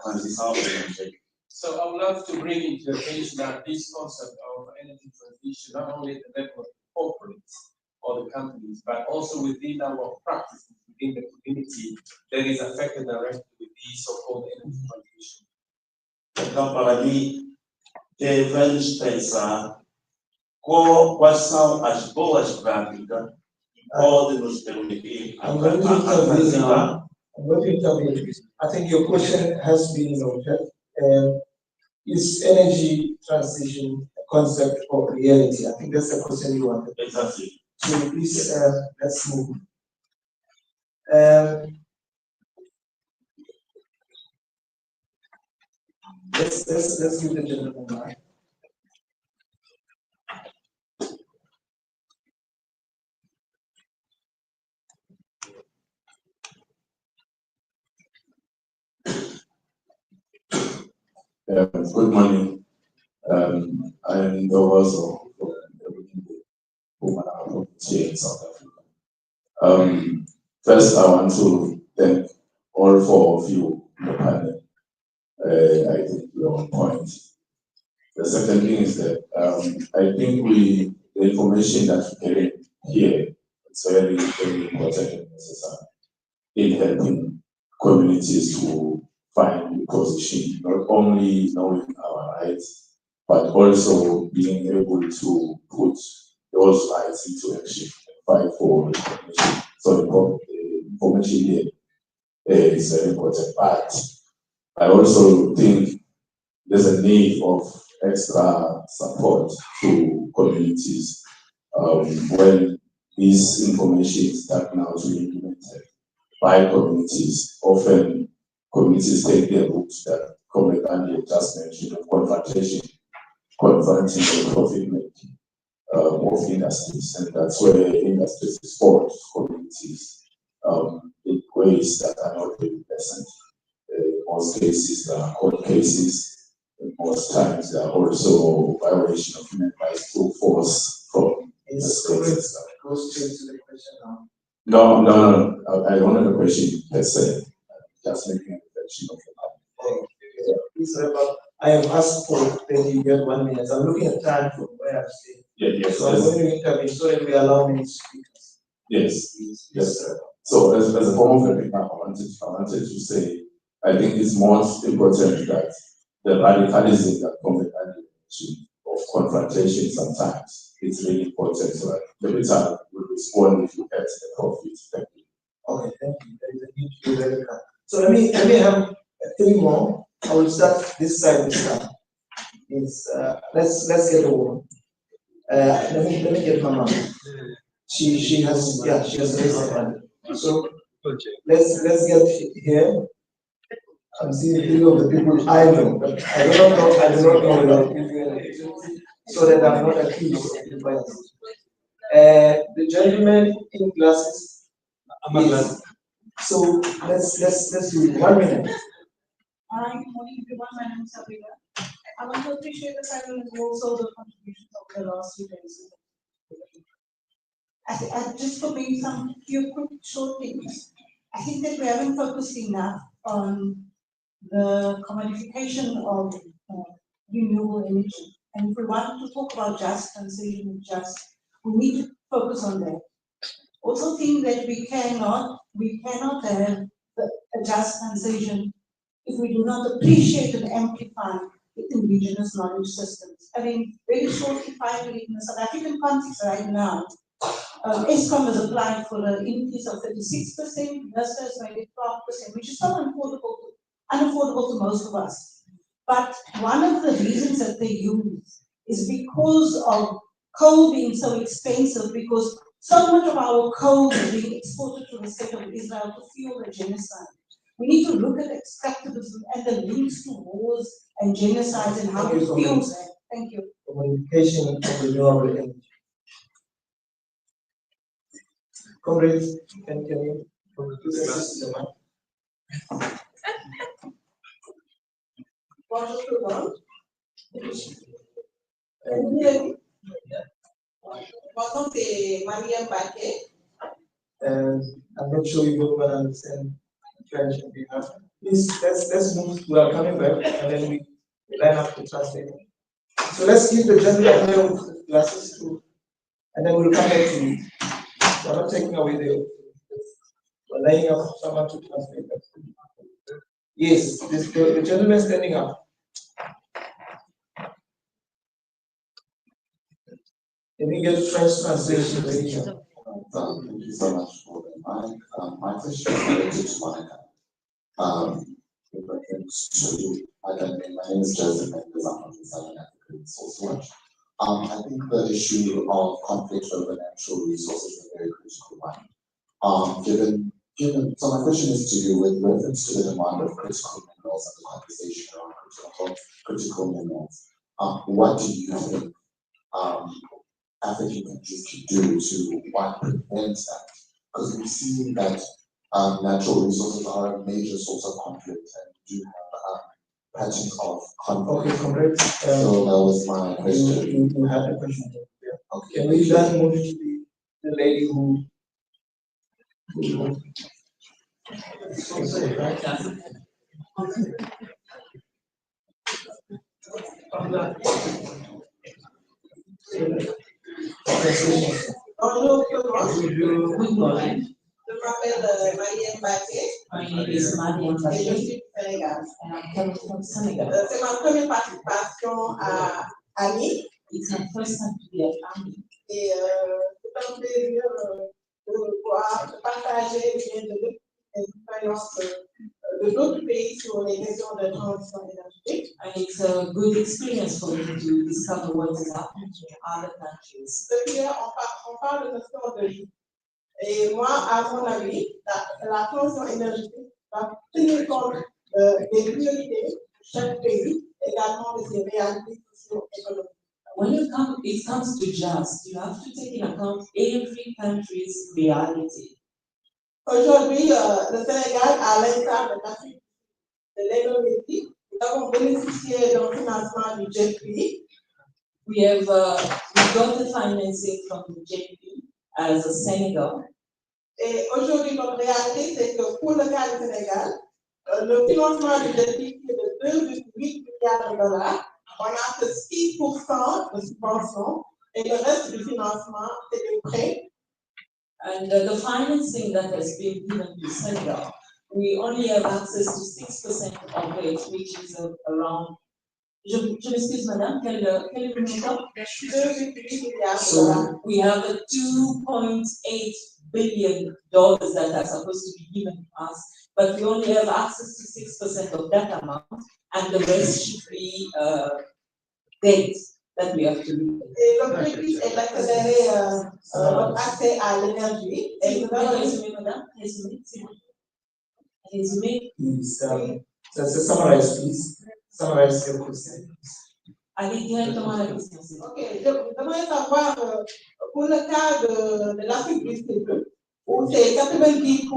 transição energética. So I would love to bring into attention that this concept of energy transition, not only at the level of the corporates or the companies, but also within our practices within the community that is affected directly with the so-called energy transition. Então, para mim, devemos pensar quais são as boas práticas que podem nos permitir I'm going to intervene. I think your question has been noted. Is energy transition a concept or reality? I think that's the question you wanted. Exactly. So please, let's move. Let's give the gentleman back. Good morning. I am Indaba from the Women here in South Africa. First, I want to thank all four of you in the panel. I think we're on point. The second thing is that I think the information that we get here is very, very important and necessary in helping communities to find a position, not only knowing our rights, but also being able to put those rights into action and fight for information. So the information here is very important. But I also think there's a need of extra support to communities when this information is starting out to be implemented by communities. Often communities take their books that Comrade Andy just mentioned of confronting the profit making of industries, and that's where industries support communities in ways that are not really pleasant. In most cases, there are court cases. In most times, there are also violation of human rights through force from the states. Go straight to the question now. No. I don't have a question per se. Just making a reflection of the matter. Please wrap up. I am asked for, then you get 1 minute. I'm looking at time from where I'm staying. Yes. So I'm going to intervene so that we allow many speakers. Yes. So as a form of wrapping up, I wanted to say, I think it's most important that the radicalism that Comrade Andy mentioned of confrontation sometimes is really important. So that every time we respond if you get the profit. Thank you. Okay, thank you. There is a need to be very calm. So let me have 3 more. I will start this side this time. Let's get a woman. Let me get my mom. She has raised her hand. So let's get here. I'm seeing 3 of the people I know, but I do not know whether so that I'm not accused of bias. The gentleman in glasses. So let's do 1 minute. Hi, good morning everyone. My name is Sabrina. I want to appreciate the panel and also the contributions of the last few days. Just for me, some few quick short things. I think that we haven't focused enough on the commodification of renewable energy. And if we want to talk about just transition, we need to focus on that. Also think that we cannot have a just transition if we do not appreciate and amplify the indigenous knowledge systems. I mean, very shortly, finally, in the South African context right now, ESCOM has applied for an increase of 36%, NISA has made it 12%, which is not unaffordable to most of us. But one of the reasons that they use is because of coal being so expensive, because so much of our coal is being exported to the state of Israel to fuel the genocide. We need to look at extractivism and the links to wars and genocides and how it fuels that. Thank you. Communication of renewable energy. Comrades, can you address the mic? I'm not sure you will understand the French and we have. Please, let's move. We are coming back and then we line up the translator. So let's give the gentleman here with the glasses too, and then we'll come back to you. We're not taking away we're lining up someone to translate that. Yes, the gentleman standing up. Can we get French translation ready here? Thank you so much for the mic. My question is related to Monica. In reference to, my name is Joseph Mendes, I'm from the Southern African Resource Watch. I think the issue of conflict over natural resources is a very critical one. So my question is to you with reference to the demand of critical minerals and the conversation around critical minerals. What do you think African countries can do to prevent that? Because we've seen that natural resources are a major source of conflict and do have patterns of conflict. Okay, correct. So that was my question. You had a question. Yeah. Okay. Can we then move to the lady who Good morning. My name is Mariam Baké, and I'm coming from Senegal. It's my first time to be at AMI. And it's a good experience for me to discover what is happening in other countries. Et moi, à mon avis, la transition énergétique va tenir compte des priorités chaque pays, également de ses réalités socio-économiques. When it comes to just, you have to take in account every country's reality. Aujourd'hui, le Sénégal, à l'instar de l'Afrique de l'Indonésie, nous avons bénéficié d'un financement du JP. We got the financing from the JP as a Senegal. Et aujourd'hui, notre réalité, c'est que pour le cas du Sénégal, le financement du JP est de 2,8 milliards de dollars. On a que 6% de subventions et le reste du financement, c'est des prêts. And the financing that has been given to Senegal, we only have access to 6% of it, which is around. Je m'excuse, madame, quel est le montant? So we have a $2.8 billion that are supposed to be given to us, but we only have access to 6% of that amount, and the rest should be debt that we have to repay. Et l'objectif est d'accélérer notre accès à l'énergie. Et nous allons résumer, madame, résumer, s'il vous plaît. Résumer. Please, summarize, please. Summarize your question. Allez directement à la question. Ok, j'aimerais savoir, pour le cas de l'Afrique du Sud, où c'est 90%,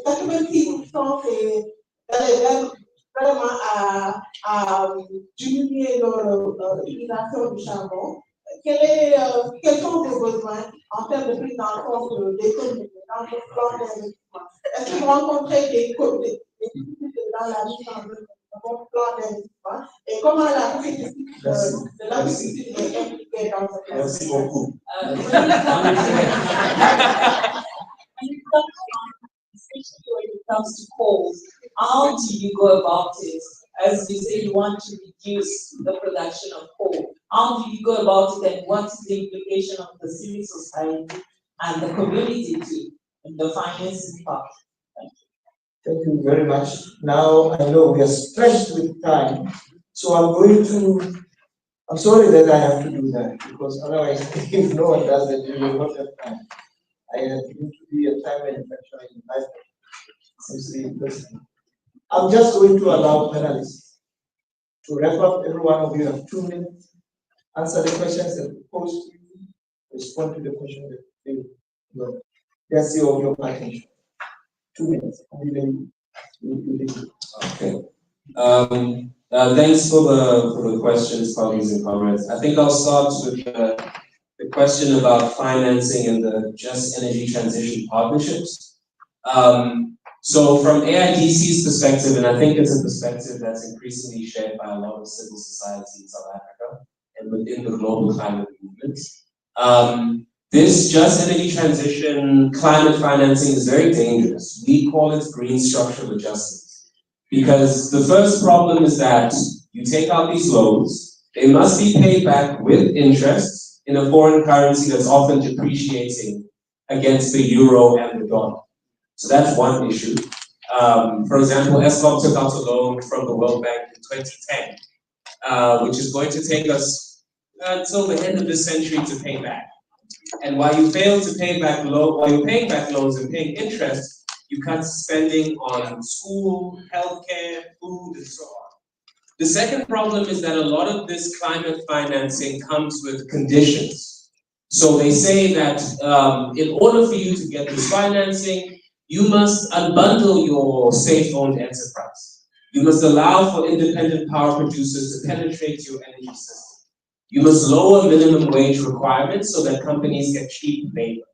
86% c'est vraiment à diminuer l'utilisation du charbon. Quels sont vos besoins en termes de prise en compte des communes dans le plan d'investissement? Est-ce que vous rencontrez des difficultés dans la mise en œuvre de votre plan d'investissement et comment la politique de l'Afrique du Sud est impliquée dans ce plan? Merci beaucoup. Especially when it comes to coal, how do you go about it? As you say, you want to reduce the production of coal. How do you go about it, and what is the implication of the civil society and the community too, in the financing part? Thank you very much. Now I know we are stretched with time, so I'm sorry that I have to do that, because otherwise, if no one does it, we will not have time. I have to be a time manufacturer in life. I'm just going to allow panelists to wrap up. Every one of you have 2 minutes. Answer the questions that we posed to you, respond to the questions that you know. That's your attention. 2 minutes. Okay. Thanks for the questions, colleagues and comrades. I think I'll start with the question about financing and the Just Energy Transition Partnerships. So from AIDC's perspective, and I think it's a perspective that's increasingly shared by a lot of civil society in South Africa and within the global climate movement, this Just Energy Transition climate financing is very dangerous. We call it green structural adjustments, because the first problem is that you take out these loans, they must be paid back with interest in a foreign currency that's often depreciating against the euro and the dollar. So that's one issue. For example, ESCOM took out a loan from the World Bank in 2010, which is going to take us until the end of the century to pay back. And while you fail to pay back while you're paying back loans and paying interest, you cut spending on school, healthcare, food, and so on. The second problem is that a lot of this climate financing comes with conditions. So they say that in order for you to get this financing, you must unbundle your state-owned enterprise. You must allow for independent power producers to penetrate your energy system. You must lower minimum wage requirements so that companies get cheap labor.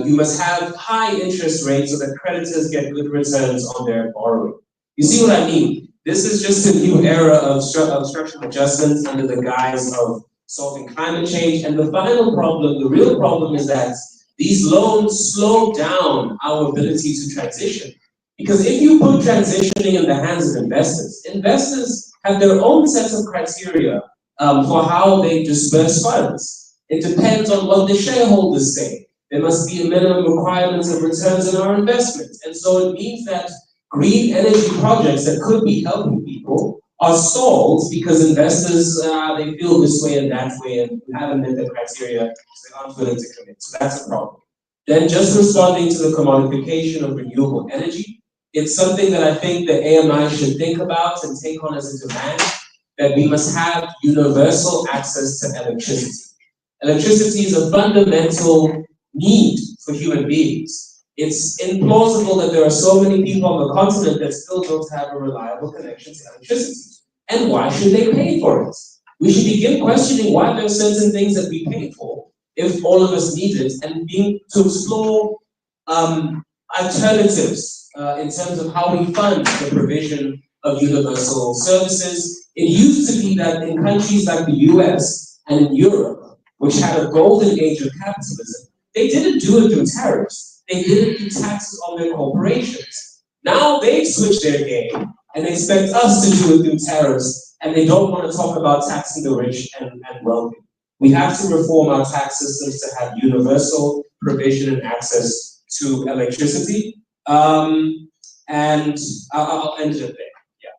You must have high interest rates so that creditors get good returns on their borrowing. You see what I mean? This is just a new era of structural adjustments under the guise of solving climate change. And the final problem, the real problem, is that these loans slow down our ability to transition. Because if you put transitioning in the hands of investors, investors have their own set of criteria for how they disperse funds. It depends on what the shareholders say. There must be a minimum requirements of returns on our investments. And so it means that green energy projects that could be helping people are stalled because investors, they feel this way and that way and haven't met their criteria, so they aren't willing to commit. So that's a problem. Then just responding to the commodification of renewable energy, It's something that I think the AMI should think about and take on as a demand, that we must have universal access to electricity. Electricity is a fundamental need for human beings. It's implausible that there are so many people on the continent that still don't have a reliable connection to electricity. And why should they pay for it? We should begin questioning why there are certain things that we pay for if all of us need it, and begin to explore alternatives in terms of how we fund the provision of universal services. It used to be that in countries like the US and in Europe, which had a golden age of capitalism, they didn't do it through tariffs. They did it through taxes on their corporations. Now they've switched their game and expect us to do it through tariffs, and they don't want to talk about taxing the rich and wealthy. We have to reform our tax systems to have universal provision and access to electricity. And I'll end it there. Yeah.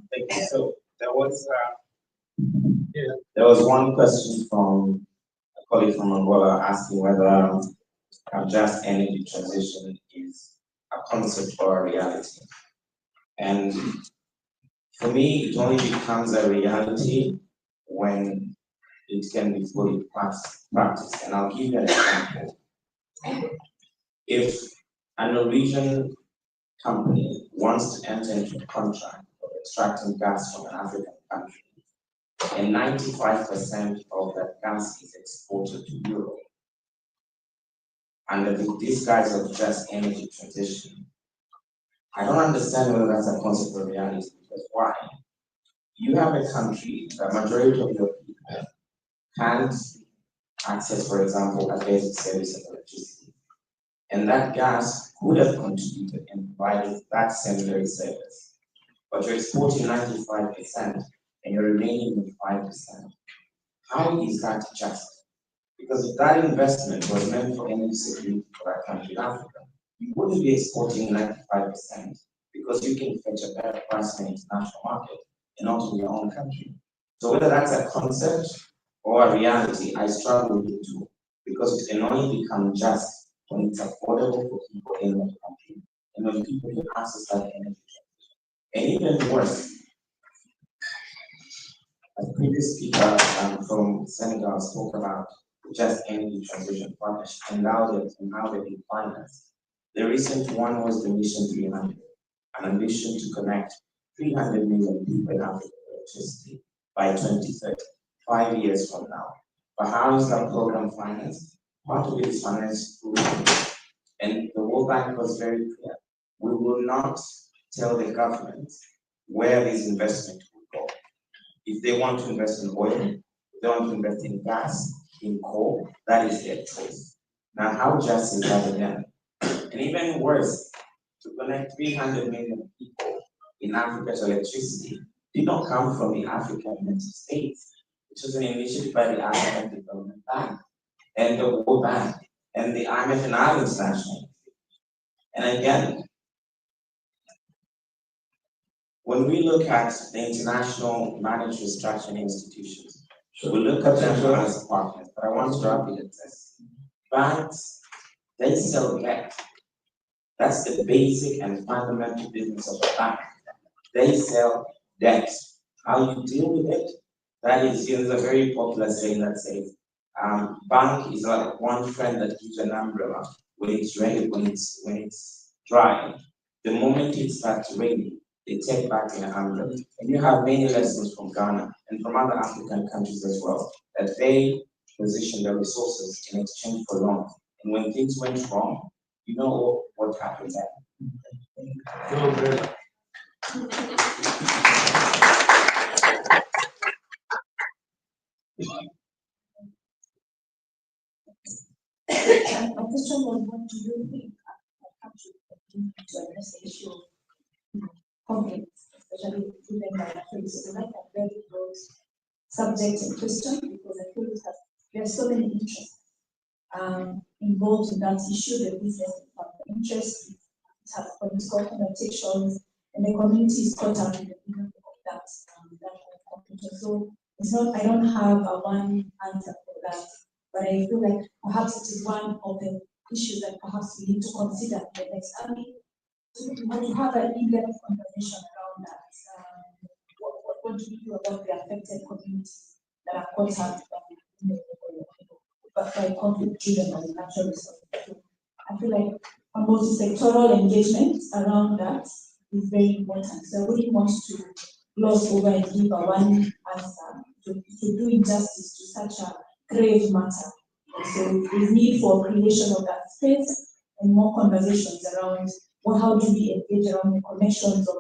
Thank you. So there was one question from a colleague from Angola asking whether just energy transition is a concept or a reality. And for me, it only becomes a reality when it can be fully practiced. And I'll give you an example. If a Norwegian company wants to enter into a contract of extracting gas from an African country, and 95% of that gas is exported to Europe, under the disguise of just energy transition, I don't understand whether that's a concept of reality, because why? You have a country, the majority of your people can't access, for example, a basic service of electricity. And that gas could have contributed and provided that secondary service. But you're exporting 95% and you're remaining with 5%. How is that just? Because if that investment was meant for energy security for that country in Africa, you wouldn't be exporting 95% because you can fetch a better price in the international market and not in your own country. So whether that's a concept or a reality, I struggle with it too, because it can only become just when it's affordable for people in that country and when people can access that energy. And even worse, a previous speaker from Senegal spoke about just energy transition partnership and how they've been financed. The recent one was the Mission 300, an ambition to connect 300 million people in Africa with electricity by 2030, 5 years from now. But how is that program financed? Part of it is financed through, and the World Bank was very clear. We will not tell the government where this investment will go. If they want to invest in oil, if they want to invest in gas, in coal, that is their choice. Now, how just is that again? And even worse, to connect 300 million people in Africa to electricity did not come from the African United States. It was an initiative by the African Development Bank and the World Bank and the IMF and other international. And again, when we look at the international managed restructuring institutions, we look at them as partners. But I want to wrap it at this. Banks, they sell debt. That's the basic and fundamental business of a bank. They sell debt. How you deal with it? That is, there's a very popular saying that says, bank is like one friend that gives an umbrella when it's ready, when it's dry. The moment it starts raining, they take back an umbrella. And you have many lessons from Ghana and from other African countries as well, that they position their resources in exchange for loans. And when things went wrong, you know what happened then. My question was, what do you think a country can do to address the issue of conflicts, especially given by Africa? So like a very broad subject in question, because I feel there are so many interests involved in that issue, the business interests, it has political connotations, and the community is caught up in the middle of that conflict. So it's not, I don't have a one answer for that. but I feel like perhaps it is one of the issues that perhaps we need to consider in the next army. So we want to have an in-depth conversation around that. What do we do about the affected communities that are caught up by conflict driven by natural resources? So I feel like a multi-sectoral engagement around that is very important. So I wouldn't want to gloss over and give a one answer to do injustice to such a grave matter. So there's need for creation of that space and more conversations around how do we engage around the connections of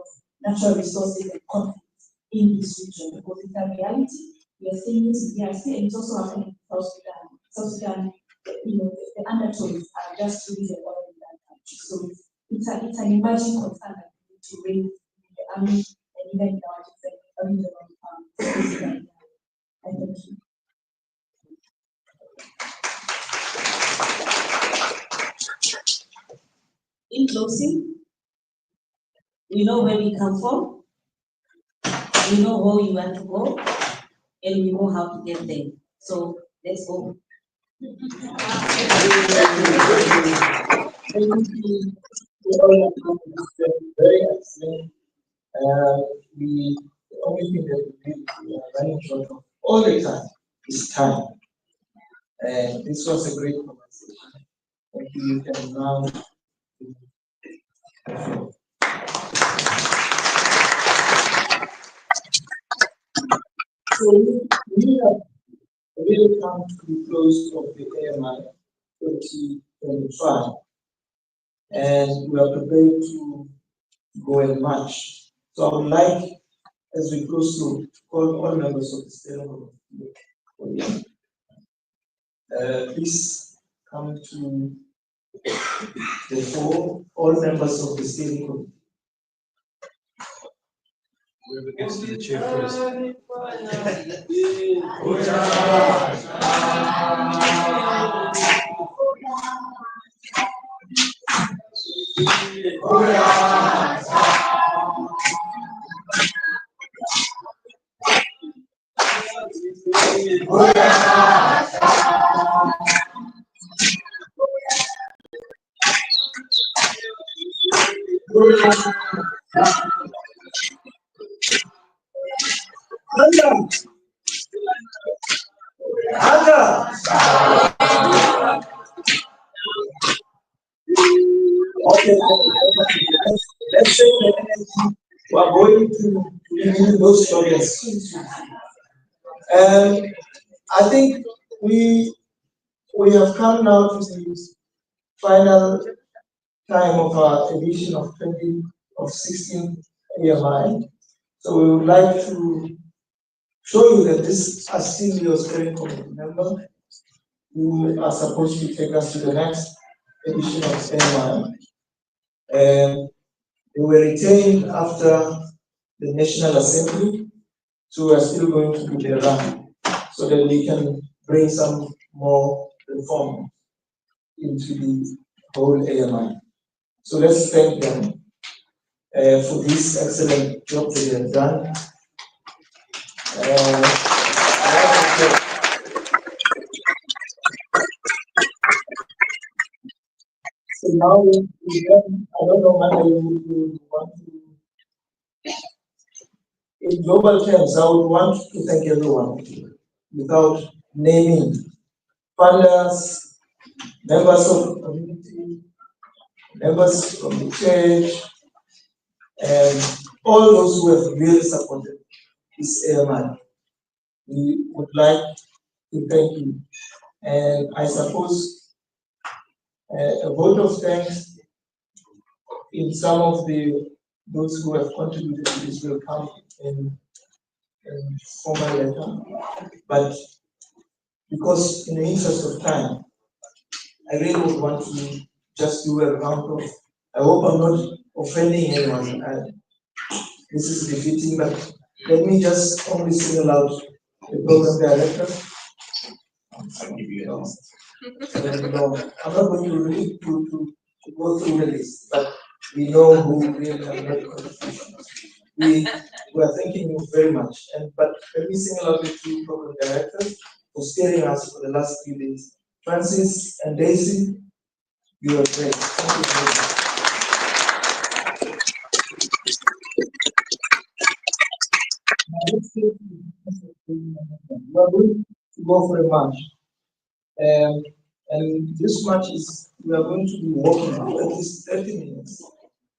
natural resources and conflicts in this region, because it's a reality. We are seeing it in DRC and it's also happening in South Sudan. South Sudan, the undertones are just really the oil in that country. So it's an emerging concern that we need to raise in the army and even in our defense. I thank you. In closing, we know where we come from, we know where we want to go, and we know how to get there. So let's go. Very excellent. The only thing that we are running short of all the time is time. And this was a great conversation. Thank you. You can now. So we have really come to the close of the AMI 2025, and we are prepared to go and march. So I would like, as we close, to call all members of the steering committee. Please come to the fore, all members of the steering committee. Whoever gets to the chair first. Okay, let's say that we are going to review those stories. I think we have come now to the final time of our edition of 16 AMI. So we would like to show you that this are still your steering committee members who are supposed to take us to the next edition of AMI. And they were retained after the National Assembly, so we are still going to do the run so that we can bring some more reform into the whole AMI. So let's thank them for this excellent job that they have done. So now I don't know whether you want to, in global terms, I would want to thank everyone without naming funders, members of the community, members from the church, and all those who have really supported this AMI. We would like to thank you. And I suppose a vote of thanks in some of those who have contributed to this will come in formal letter. But because in the interest of time, I really would want to just do a round of, I hope I'm not offending anyone. This is defeating, but let me just only single out the program director. I'll give you a list. I'm not going to read to go through the list, but we know who really have made contributions. We are thanking you very much. But let me single out the two program directors, for steering us for the last few days. Francis and Daisy, you are great. Thank you very much. We are going to go for a march. And this match is, we are going to be walking at least 30 minutes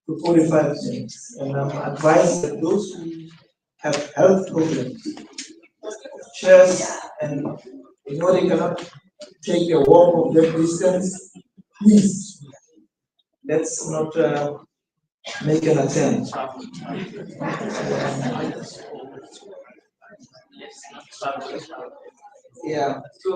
to 45 minutes. And I'm advised that those who have health problems, chairs, and you know they cannot take a walk of that distance, please, let's not make an attempt. Yeah, so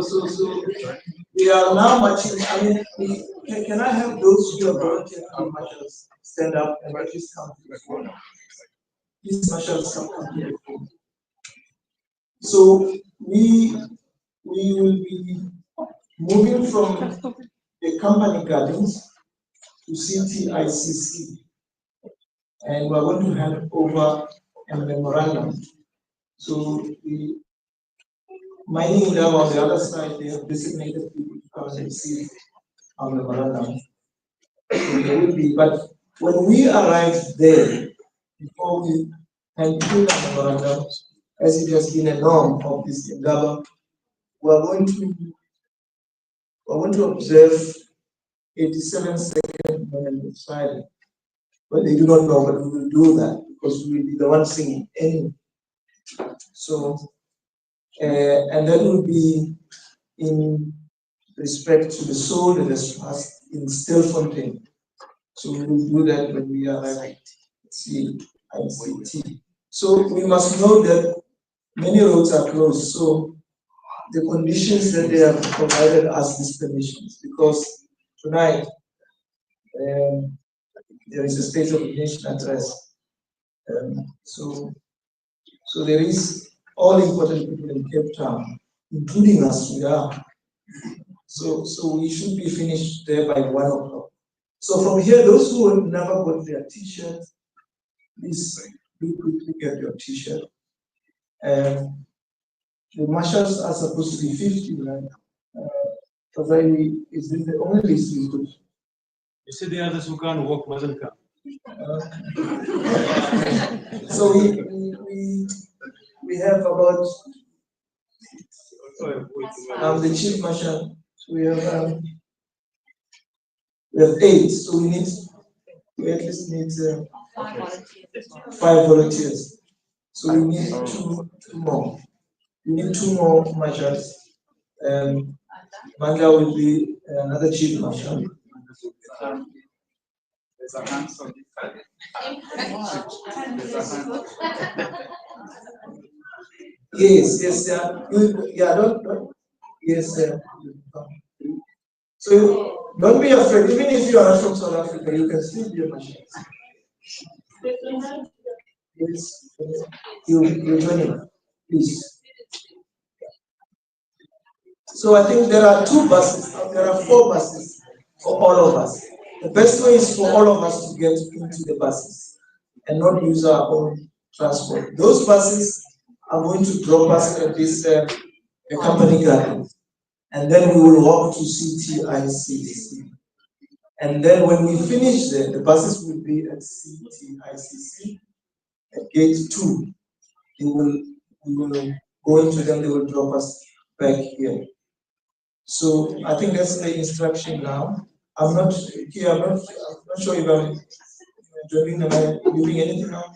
we are now marching. I mean, can I have those who are volunteering to be marshals stand up and at least come to the front? These marshals come here. So we will be moving from the company gardens to CTICC, and we're going to hand over a memorandum. So the mining Indaba on the other side, they have designated people to come and receive our memorandum. So there will be, but when we arrive there, before we hand in the memorandum, as it has been a norm of this Indaba, we are going to observe 87-second moment of silence. But they do not know, but we will do that because we will be the ones singing anyway. So, and that will be in respect to the soul that has passed in Stilfontein. So we will do that when we arrive at CICT. So we must know that many roads are closed. So the conditions that they have provided us these permissions, because tonight there is a state of the nation address. So there is all important people in Cape Town, including us, we are. So we should be finished there by 1 o'clock. So from here, those who have never got their t-shirt, please do quickly get your t-shirt. The marshals are supposed to be 50, right? Because is this the only list we could? You said the others who can't walk wasn't come. So we have about the chief marshal. So we have 8. So we at least need 5 volunteers. So we need two more. We need 2 more marshals. Manga will be another chief marshal. There's a hands on this side. Yes, yeah, don't, yes, so don't be afraid, even if you are not from South Africa, you can still be a machine. Yes, you join him, please. So I think there are 2 buses, there are 4 buses for all of us. The best way is for all of us to get into the buses and not use our own transport. Those buses are going to drop us at this the company garden, and then we will walk to CTICC. And then when we finish there, the buses will be at CTICC at gate 2. We will go into them, they will drop us back here. So I think that's the instruction now. I'm not here, I'm not sure if I'm joining, am I doing anything now?